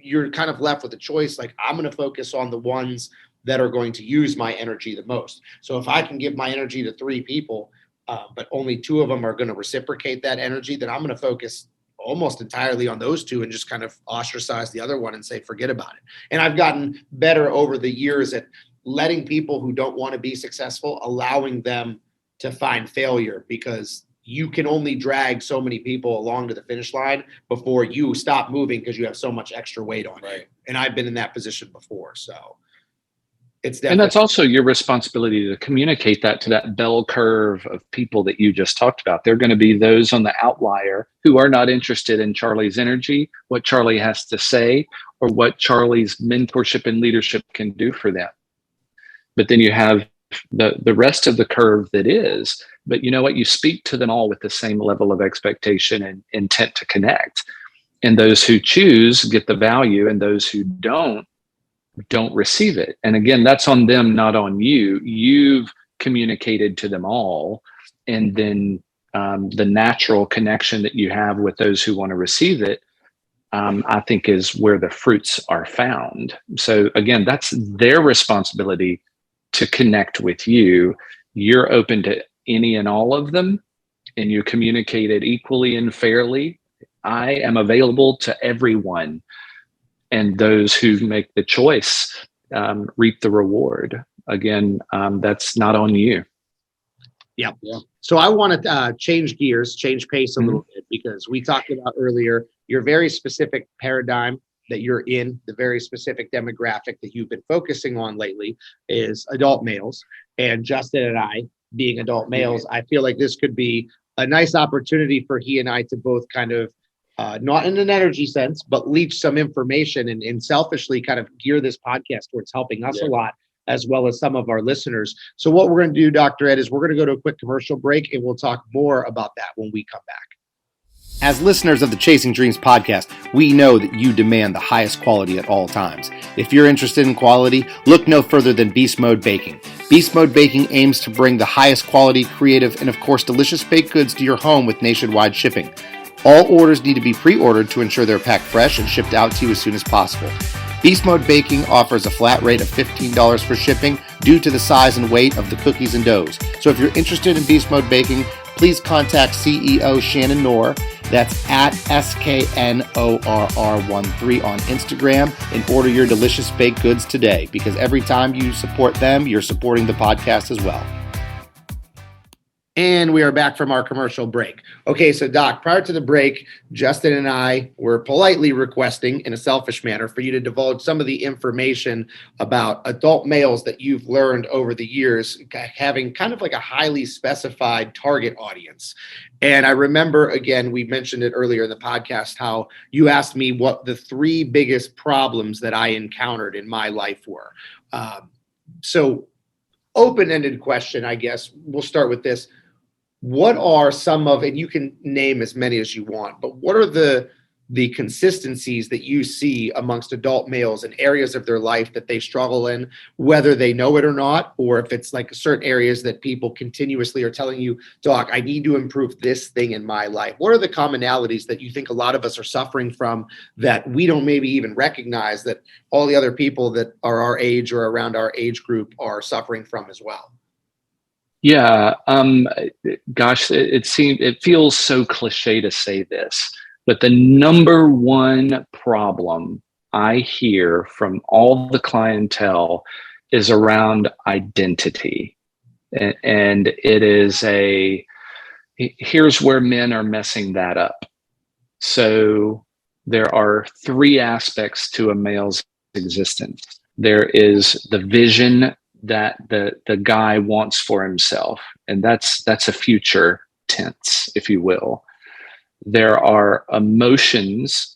you're kind of left with a choice. Like, I'm going to focus on the ones that are going to use my energy the most. So if I can give my energy to 3 people, but only 2 of them are going to reciprocate that energy, then I'm going to focus almost entirely on those 2 and just kind of ostracize the other one and say, forget about it. And I've gotten better over the years at letting people who don't want to be successful, allowing them to find failure, because you can only drag so many people along to the finish line before you stop moving because you have so much extra weight on you. And I've been in that position before. So it's definitely. And that's also your responsibility to communicate that to that bell curve of people that you just talked about. They're going to be those on the outlier who are not interested in Charlie's energy, what Charlie has to say, or what Charlie's mentorship and leadership can do for them. But then you have the rest of the curve that is, but you know what? You speak to them all with the same level of expectation and intent to connect. And those who choose get the value, and those who don't receive it. And again, that's on them, not on you. You've communicated to them all. And then the natural connection that you have with those who want to receive it, I think is where the fruits are found. So again, that's their responsibility to connect with you. You're open to any and all of them, and you communicate it equally and fairly. I am available to everyone, and those who make the choice reap the reward. Again, that's not on you. Yeah. So I want to change pace a little bit, because we talked about earlier your very specific paradigm that you're in, the very specific demographic that you've been focusing on lately is adult males. And Justin and I, being adult males, I feel like this could be a nice opportunity for he and I to both kind of, not in an energy sense, but leach some information and selfishly kind of gear this podcast towards helping us a lot, as well as some of our listeners. So what we're going to do, Dr. Ed, is we're going to go to a quick commercial break, and we'll talk more about that when we come back. As listeners of the Chasing Dreams podcast, we know that you demand the highest quality at all times. If you're interested in quality, look no further than Beast Mode Baking. Beast Mode Baking aims to bring the highest quality, creative, and of course delicious baked goods to your home with nationwide shipping. All orders need to be pre-ordered to ensure they're packed fresh and shipped out to you as soon as possible. Beast Mode Baking offers a flat rate of $15 for shipping due to the size and weight of the cookies and doughs. So if you're interested in Beast Mode Baking, please contact CEO Shannon Knorr. That's at SKNORR13 on Instagram, and order your delicious baked goods today, because every time you support them, you're supporting the podcast as well. And we are back from our commercial break. Okay, so Doc, prior to the break, Justin and I were politely requesting, in a selfish manner, for you to divulge some of the information about adult males that you've learned over the years, having kind of like a highly specified target audience. And I remember, again, we mentioned it earlier in the podcast, how you asked me what the 3 biggest problems that I encountered in my life were. So open-ended question, I guess. We'll start with this. What are some of, and you can name as many as you want, but what are the the consistencies that you see amongst adult males in areas of their life that they struggle in, whether they know it or not, or if it's like certain areas that people continuously are telling you, Doc, I need to improve this thing in my life. What are the commonalities that you think a lot of us are suffering from that we don't maybe even recognize that all the other people that are our age or around our age group are suffering from as well? Yeah, gosh, it feels so cliche to say this, but the number one problem I hear from all the clientele is around identity. And it is here's where men are messing that up. So there are three aspects to a male's existence. There is the vision that the guy wants for himself, and that's a future tense, if you will. There are emotions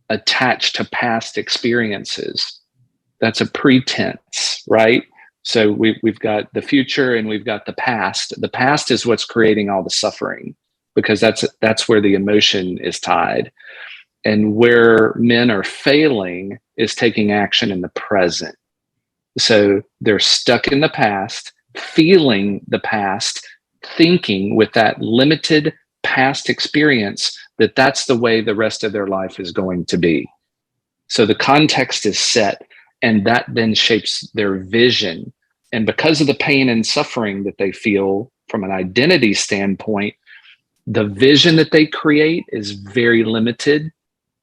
attached to past experiences. That's a pretense, right? So we've got the future and we've got the past. The past is what's creating all the suffering, because that's where the emotion is tied. And where men are failing is taking action in the present. So they're stuck in the past, feeling the past, thinking with that limited past experience that that's the way the rest of their life is going to be. So the context is set, and that then shapes their vision. And because of the pain and suffering that they feel from an identity standpoint, the vision that they create is very limited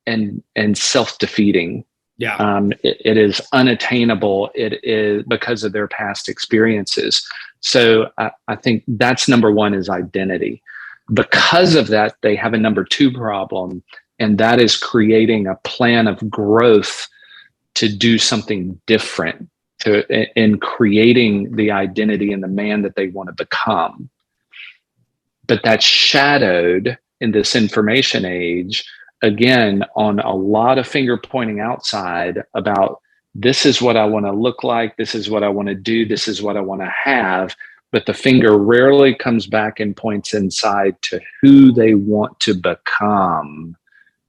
and self-defeating. Yeah. It is unattainable. It is because of their past experiences. So I think that's number one, is identity. Because of that, they have a number two problem, and that is creating a plan of growth to do something different, in creating the identity and the man that they want to become. But that's shadowed in this information age, again, on a lot of finger pointing outside about, this is what I want to look like, this is what I want to do, this is what I want to have. But the finger rarely comes back and points inside to who they want to become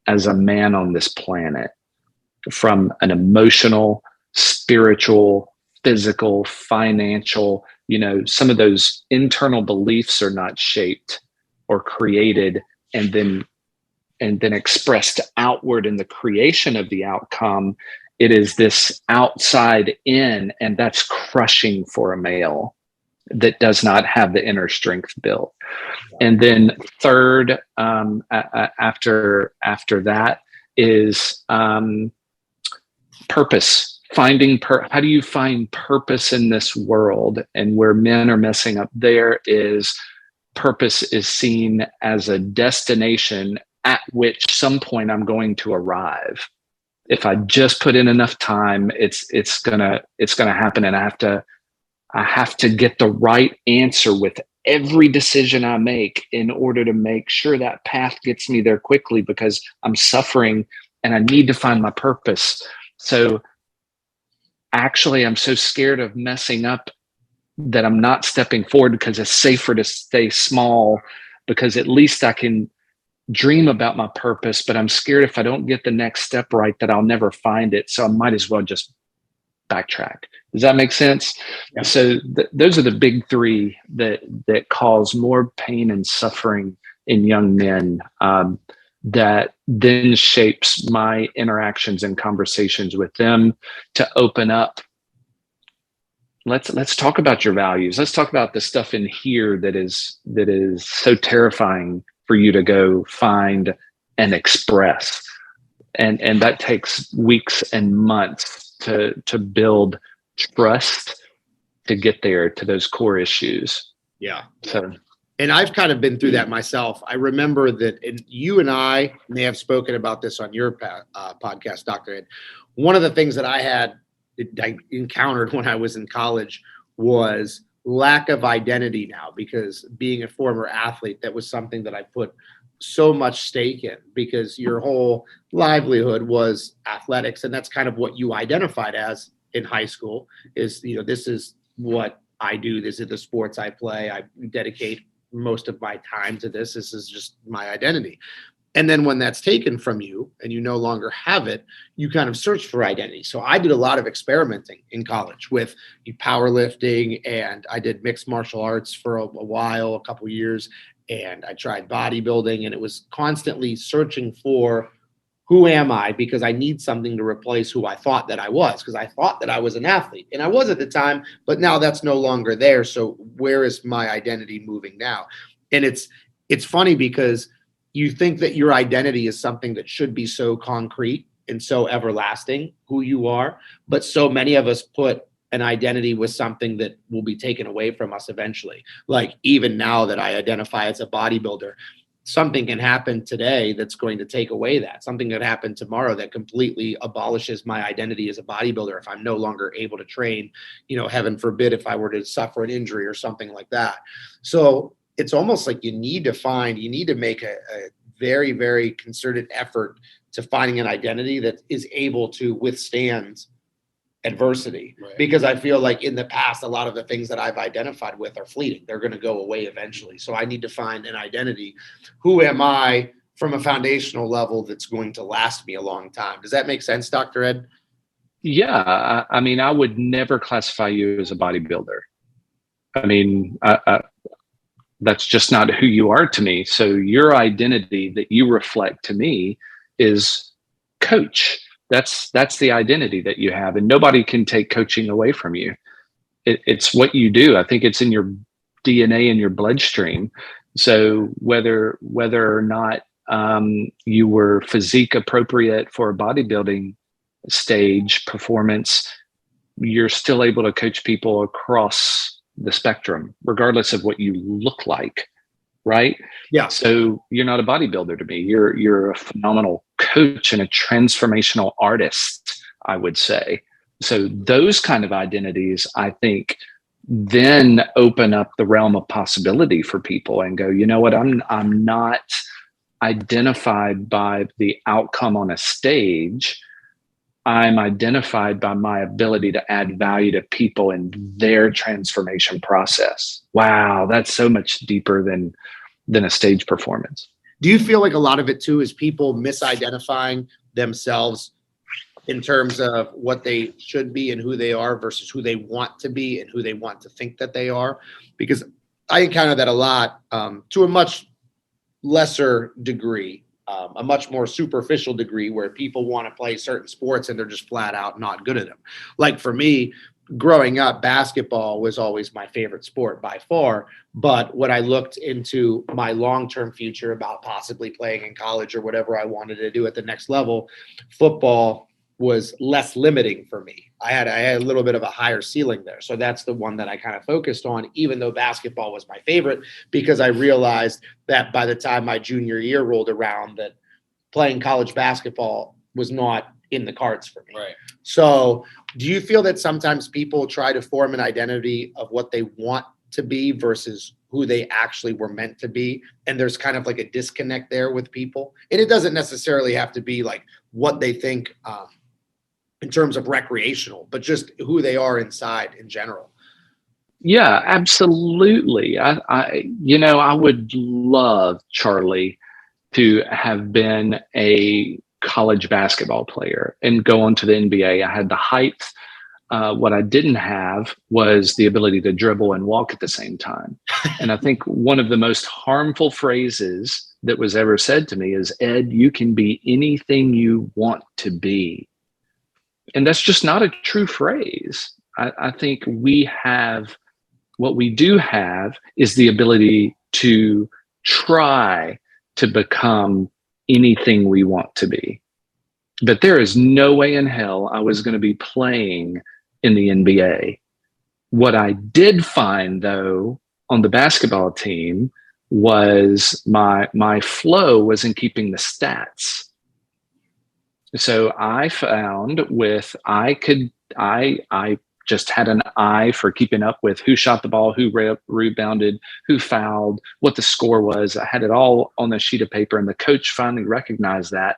as a man on this planet, from an emotional, spiritual, physical, financial, some of those internal beliefs are not shaped or created and then expressed outward in the creation of the outcome. It is this outside in, and that's crushing for a male that does not have the inner strength built. And then third, after that is purpose. How do you find purpose in this world? And where men are messing up there is, purpose is seen as a destination at which some point I'm going to arrive. If I just put in enough time, it's gonna happen, and I have to get the right answer with every decision I make in order to make sure that path gets me there quickly, because I'm suffering and I need to find my purpose. So actually, I'm so scared of messing up that I'm not stepping forward, because it's safer to stay small, because at least I can dream about my purpose, but I'm scared if I don't get the next step right that I'll never find it. So I might as well just backtrack. Does that make sense? Yeah. So those are the big three that cause more pain and suffering in young men, that then shapes my interactions and conversations with them to open up. Let's talk about your values. Let's talk about the stuff in here that is so terrifying for you to go find and express. And that takes weeks and months to build trust to get there to those core issues. Yeah. So, and I've kind of been through that myself. I remember that, and you and I may have spoken about this on your podcast, Dr. Ed. One of the things that I encountered when I was in college was lack of identity now, because being a former athlete, that was something that I put so much stake in, because your whole livelihood was athletics. And that's kind of what you identified as in high school is, this is what I do. This is the sports I play. I dedicate most of my time to this. This is just my identity. And then when that's taken from you and you no longer have it, you kind of search for identity. So I did a lot of experimenting in college with powerlifting, and I did mixed martial arts for a while, a couple years, and I tried bodybuilding, and it was constantly searching for who am I, because I need something to replace who I thought that I was, because I thought that I was an athlete, and I was at the time, but now that's no longer there. So where is my identity moving now? And it's funny because you think that your identity is something that should be so concrete and so everlasting, who you are, but so many of us put an identity with something that will be taken away from us eventually. Like even now that I identify as a bodybuilder, something can happen today that's going to take away that. Something could happen tomorrow that completely abolishes my identity as a bodybuilder if I'm no longer able to train, heaven forbid if I were to suffer an injury or something like that. So it's almost like you need to make a very, very concerted effort to finding an identity that is able to withstand adversity. Right. Because I feel like in the past, a lot of the things that I've identified with are fleeting. They're going to go away eventually. So I need to find an identity. Who am I from a foundational level that's going to last me a long time? Does that make sense, Dr. Ed? Yeah. I mean, I would never classify you as a bodybuilder. I mean, that's just not who you are to me. So your identity that you reflect to me is coach. That's the identity that you have, and nobody can take coaching away from you. It's what you do. I think it's in your DNA and your bloodstream. So whether or not you were physique appropriate for a bodybuilding stage performance, you're still able to coach people across the spectrum, regardless of what you look like, right? Yeah. So you're not a bodybuilder to me. You're a phenomenal coach and a transformational artist, I would say. So those kind of identities, I think, then open up the realm of possibility for people and go, you know what, I'm not identified by the outcome on a stage. I'm identified by my ability to add value to people in their transformation process. Wow, that's so much deeper than a stage performance. Do you feel like a lot of it too is people misidentifying themselves in terms of what they should be and who they are versus who they want to be and who they want to think that they are? Because I encounter that a lot, to a much lesser degree. A much more superficial degree, where people want to play certain sports and they're just flat out not good at them. Like for me, growing up, basketball was always my favorite sport by far. But when I looked into my long-term future about possibly playing in college or whatever I wanted to do at the next level, football was less limiting for me. I had a little bit of a higher ceiling there. So that's the one that I kind of focused on, even though basketball was my favorite, because I realized that by the time my junior year rolled around, that playing college basketball was not in the cards for me. Right. So do you feel that sometimes people try to form an identity of what they want to be versus who they actually were meant to be, and there's kind of like a disconnect there with people? And it doesn't necessarily have to be like what they think in terms of recreational, but just who they are inside in general. Yeah, absolutely. I would love, Charlie, to have been a college basketball player and go on to the NBA. I had the height. What I didn't have was the ability to dribble and walk at the same time. And I think one of the most harmful phrases that was ever said to me is, Ed, you can be anything you want to be. And that's just not a true phrase. I think what we do have is the ability to try to become anything we want to be. But there is no way in hell I was going to be playing in the NBA. What I did find, though, on the basketball team was my flow was in keeping the stats. So I found I just had an eye for keeping up with who shot the ball, who rebounded, who fouled, what the score was. I had it all on a sheet of paper, and the coach finally recognized that,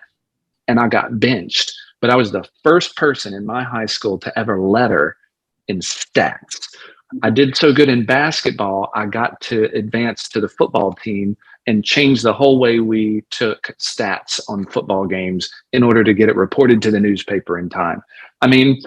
and I got benched. But I was the first person in my high school to ever letter in stats. I did so good in basketball, I got to advance to the football team and change the whole way we took stats on football games in order to get it reported to the newspaper in time. I mean,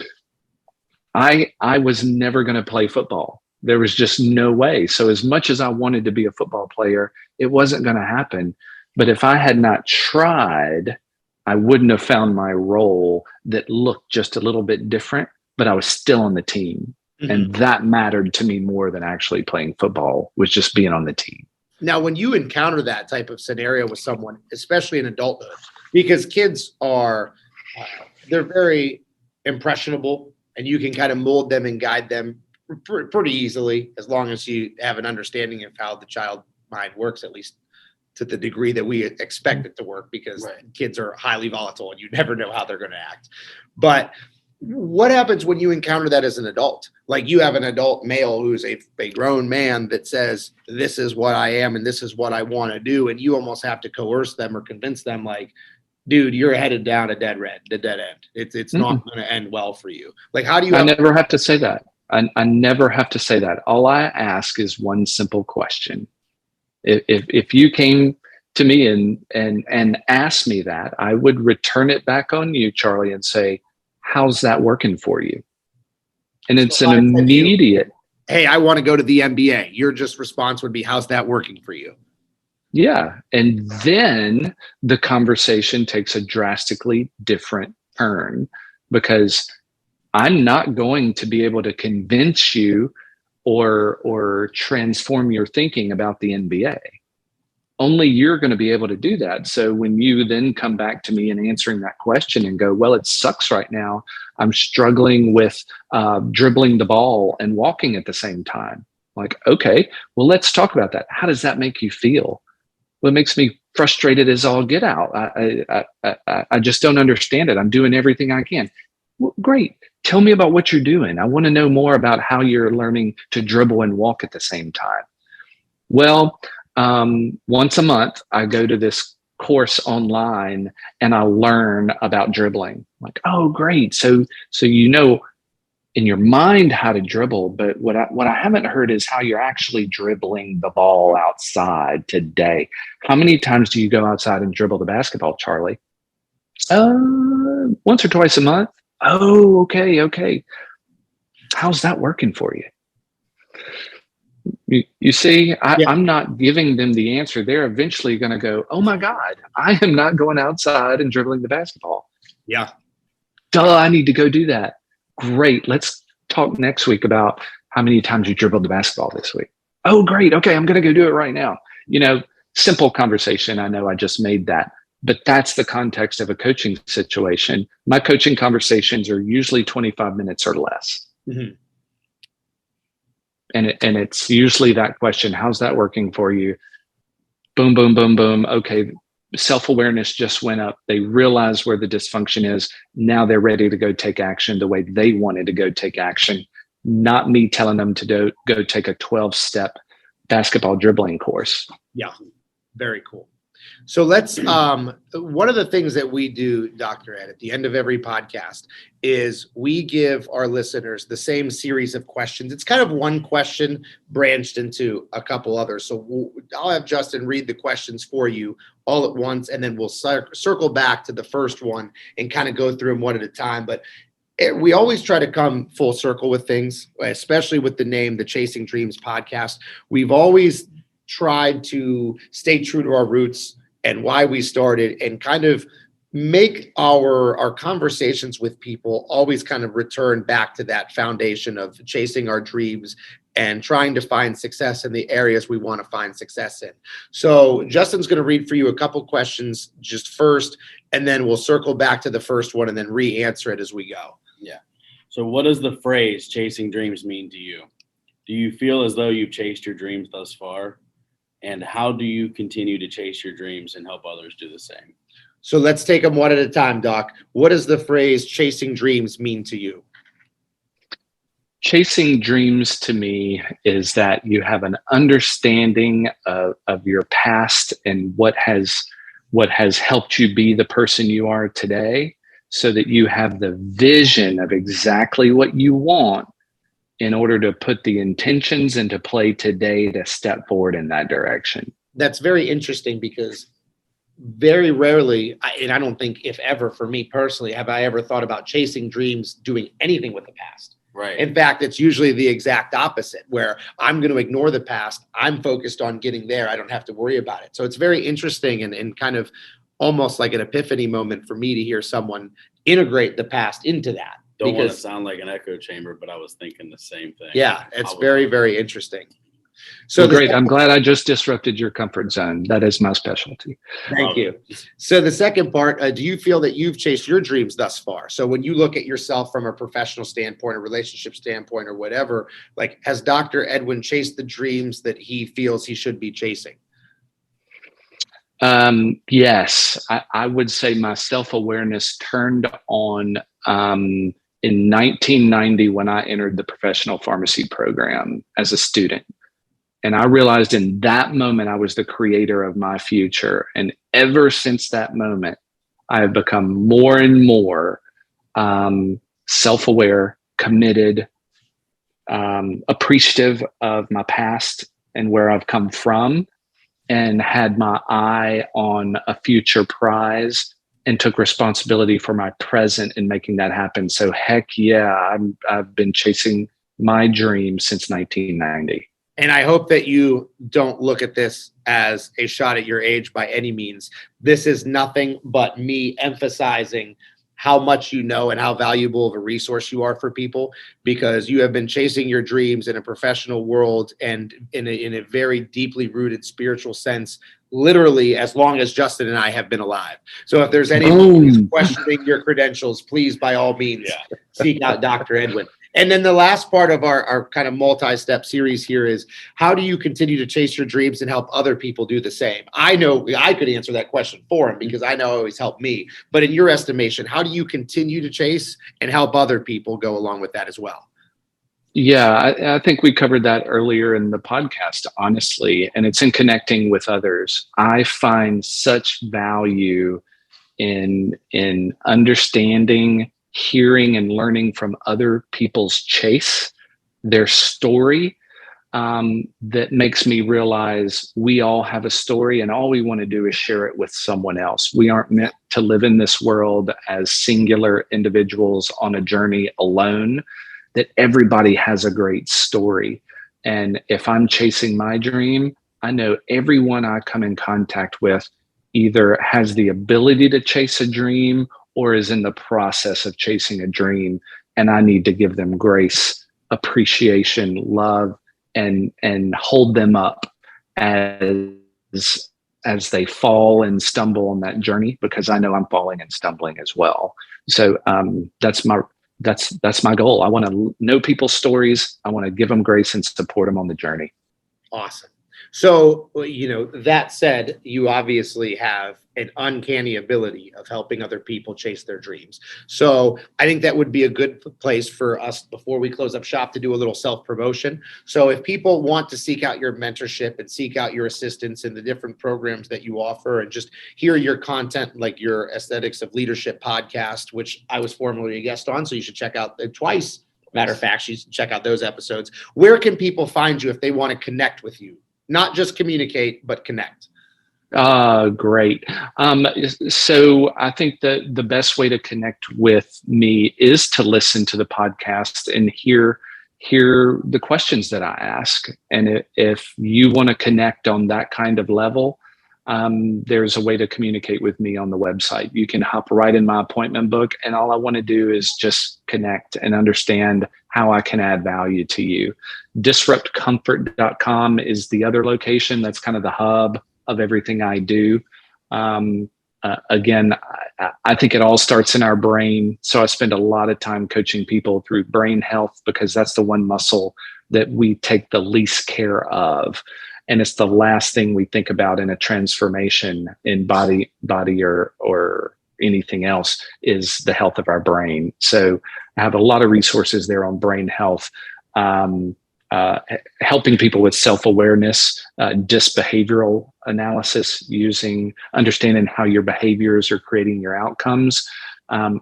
I was never going to play football. There was just no way. So as much as I wanted to be a football player, it wasn't going to happen. But if I had not tried, I wouldn't have found my role that looked just a little bit different, but I was still on the team. Mm-hmm. And that mattered to me more than actually playing football, was just being on the team. Now, when you encounter that type of scenario with someone, especially in adulthood, because kids are, they're very impressionable, and you can kind of mold them and guide them pretty easily, as long as you have an understanding of how the child mind works, at least to the degree that we expect it to work, because kids are highly volatile and you never know how they're going to act. But what happens when you encounter that as an adult? Like, you have an adult male who's a grown man that says, this is what I am and this is what I want to do. And you almost have to coerce them or convince them, like, dude, you're headed down a dead end. It's not going to end well for you. Like, how do you? I never have to say that. I never have to say that. All I ask is one simple question. If you came to me and asked me that, I would return it back on you, Charlie, and say, how's that working for you? And it's an immediate. Hey, I want to go to the NBA. Your just response would be, how's that working for you? Yeah. And then the conversation takes a drastically different turn, because I'm not going to be able to convince you or transform your thinking about the NBA. Only you're going to be able to do that. So when you then come back to me and answering that question and go, well, it sucks right now, I'm struggling with dribbling the ball and walking at the same time. Like, okay, well, let's talk about that. How does that make you feel? Well, it makes me frustrated as all get out. I just don't understand it. I'm doing everything I can. Well, great. Tell me about what you're doing. I want to know more about how you're learning to dribble and walk at the same time. Well, once a month, I go to this course online and I learn about dribbling. Like, oh, great. So you know in your mind how to dribble, but what I haven't heard is how you're actually dribbling the ball outside today. How many times do you go outside and dribble the basketball, Charlie? Once or twice a month. Oh, okay. How's that working for you? You see, I'm not giving them the answer. They're eventually going to go, oh my God, I am not going outside and dribbling the basketball. Yeah. Duh, I need to go do that. Great. Let's talk next week about how many times you dribbled the basketball this week. Oh, great. Okay. I'm going to go do it right now. Simple conversation. I know I just made that, but that's the context of a coaching situation. My coaching conversations are usually 25 minutes or less. Mm-hmm. And it's usually that question, how's that working for you? Boom, boom, boom, boom. Okay, self-awareness just went up. They realize where the dysfunction is. Now they're ready to go take action the way they wanted to go take action, not me telling them to go take a 12-step basketball dribbling course. Yeah, very cool. So let's, one of the things that we do, Dr. Ed, at the end of every podcast is we give our listeners the same series of questions. It's kind of one question branched into a couple others. So I'll have Justin read the questions for you all at once, and then we'll circle back to the first one and kind of go through them one at a time. But we always try to come full circle with things, especially with the name, the Chasing Dreams podcast. We've always tried to stay true to our roots and why we started, and kind of make our conversations with people always kind of return back to that foundation of chasing our dreams and trying to find success in the areas we want to find success in. So Justin's going to read for you a couple questions just first, and then we'll circle back to the first one and then re-answer it as we go. Yeah. So what does the phrase chasing dreams mean to you? Do you feel as though you've chased your dreams thus far? And how do you continue to chase your dreams and help others do the same? So let's take them one at a time, Doc. What does the phrase chasing dreams mean to you? Chasing dreams to me is that you have an understanding of your past and what has helped you be the person you are today, so that you have the vision of exactly what you want in order to put the intentions into play today to step forward in that direction. that's very interesting because very rarely, and I don't think if ever for me personally, have I ever thought about chasing dreams, doing anything with the past. Right. In fact, it's usually the exact opposite where I'm going to ignore the past. I'm focused on getting there. I don't have to worry about it. So it's very interesting and kind of almost like an epiphany moment for me to hear someone integrate the past into that. Don't want to sound like an echo chamber, but I was thinking the same thing. Yeah, it's very, very interesting. So well, great. I'm glad I just disrupted your comfort zone. That is my specialty. Thank you. So the second part, do you feel that you've chased your dreams thus far? So when you look at yourself from a professional standpoint, a relationship standpoint, or whatever, like has Dr. Edwin chased the dreams that he feels he should be chasing? Yes, I would say my self-awareness turned on in 1990 when I entered the professional pharmacy program as a student. And I realized in that moment, I was the creator of my future. And ever since that moment, I have become more and more self-aware, committed, appreciative of my past and where I've come from, and had my eye on a future prize and took responsibility for my present in making that happen. So heck yeah, I've been chasing my dream since 1990. And I hope that you don't look at this as a shot at your age by any means. This is nothing but me emphasizing how much you know and how valuable of a resource you are for people, because you have been chasing your dreams in a professional world and in a very deeply rooted spiritual sense, literally as long as Justin and I have been alive. So if there's anyone who's questioning your credentials, please, by all means, seek out Dr. Edwin. And then the last part of our kind of multi-step series here is, how do you continue to chase your dreams and help other people do the same? I know I could answer that question for him because I know it always helped me. But in your estimation, how do you continue to chase and help other people go along with that as well? Yeah, I think we covered that earlier in the podcast, honestly, and it's in connecting with others. I find such value in understanding, hearing, and learning from other people's chase, their story, that makes me realize we all have a story and all we want to do is share it with someone else. We aren't meant to live in this world as singular individuals on a journey alone, that everybody has a great story. And if I'm chasing my dream, I know everyone I come in contact with either has the ability to chase a dream or is in the process of chasing a dream. And I need to give them grace, appreciation, love, and hold them up as they fall and stumble on that journey, because I know I'm falling and stumbling as well. So that's my goal. I want to know people's stories. I want to give them grace and support them on the journey. Awesome. So, that said, you obviously have an uncanny ability of helping other people chase their dreams. So I think that would be a good place for us, before we close up shop, to do a little self-promotion. So if people want to seek out your mentorship and seek out your assistance in the different programs that you offer and just hear your content, like your Aesthetics of Leadership podcast, which I was formerly a guest on, so you should check out twice. Matter of fact, you should check out those episodes. Where can people find you if they want to connect with you? Not just communicate, but connect. Great. So I think that the best way to connect with me is to listen to the podcast and hear the questions that I ask. And if you want to connect on that kind of level, there's a way to communicate with me on the website. You can hop right in my appointment book, and all I want to do is just connect and understand how I can add value to you. Disruptcomfort.com is the other location. That's kind of the hub of everything I do. Again, I think it all starts in our brain. So I spend a lot of time coaching people through brain health, because that's the one muscle that we take the least care of. And it's the last thing we think about in a transformation in body or anything else, is the health of our brain. So I have a lot of resources there on brain health, helping people with self-awareness, behavioral analysis, understanding how your behaviors are creating your outcomes,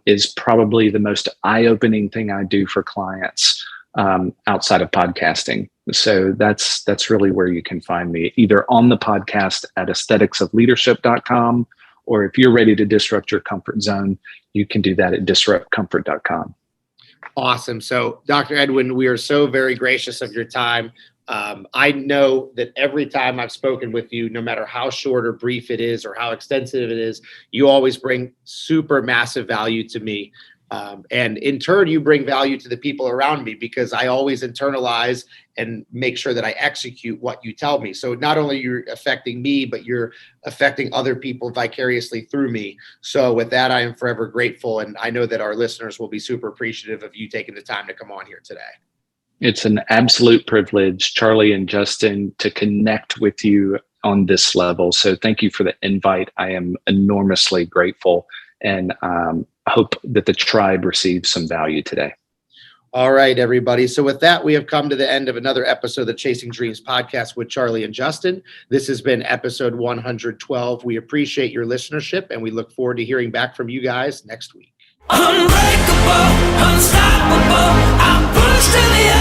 is probably the most eye-opening thing I do for clients. outside of podcasting. So that's really where you can find me, either on the podcast at aestheticsofleadership.com, or if you're ready to disrupt your comfort zone, you can do that at disruptcomfort.com. Awesome. So, Dr. Edwin, we are so very gracious of your time. I know that every time I've spoken with you, no matter how short or brief it is or how extensive it is, you always bring super massive value to me. And in turn, you bring value to the people around me, because I always internalize and make sure that I execute what you tell me. So not only you're affecting me, but you're affecting other people vicariously through me. So with that, I am forever grateful. And I know that our listeners will be super appreciative of you taking the time to come on here today. It's an absolute privilege, Charlie and Justin, to connect with you on this level. So thank you for the invite. I am enormously grateful, and I hope that the tribe receives some value today. All right, everybody. So with that, we have come to the end of another episode of the Chasing Dreams podcast with Charlie and Justin. This has been episode 112. We appreciate your listenership, and we look forward to hearing back from you guys next week. Unbreakable, unstoppable, I push to the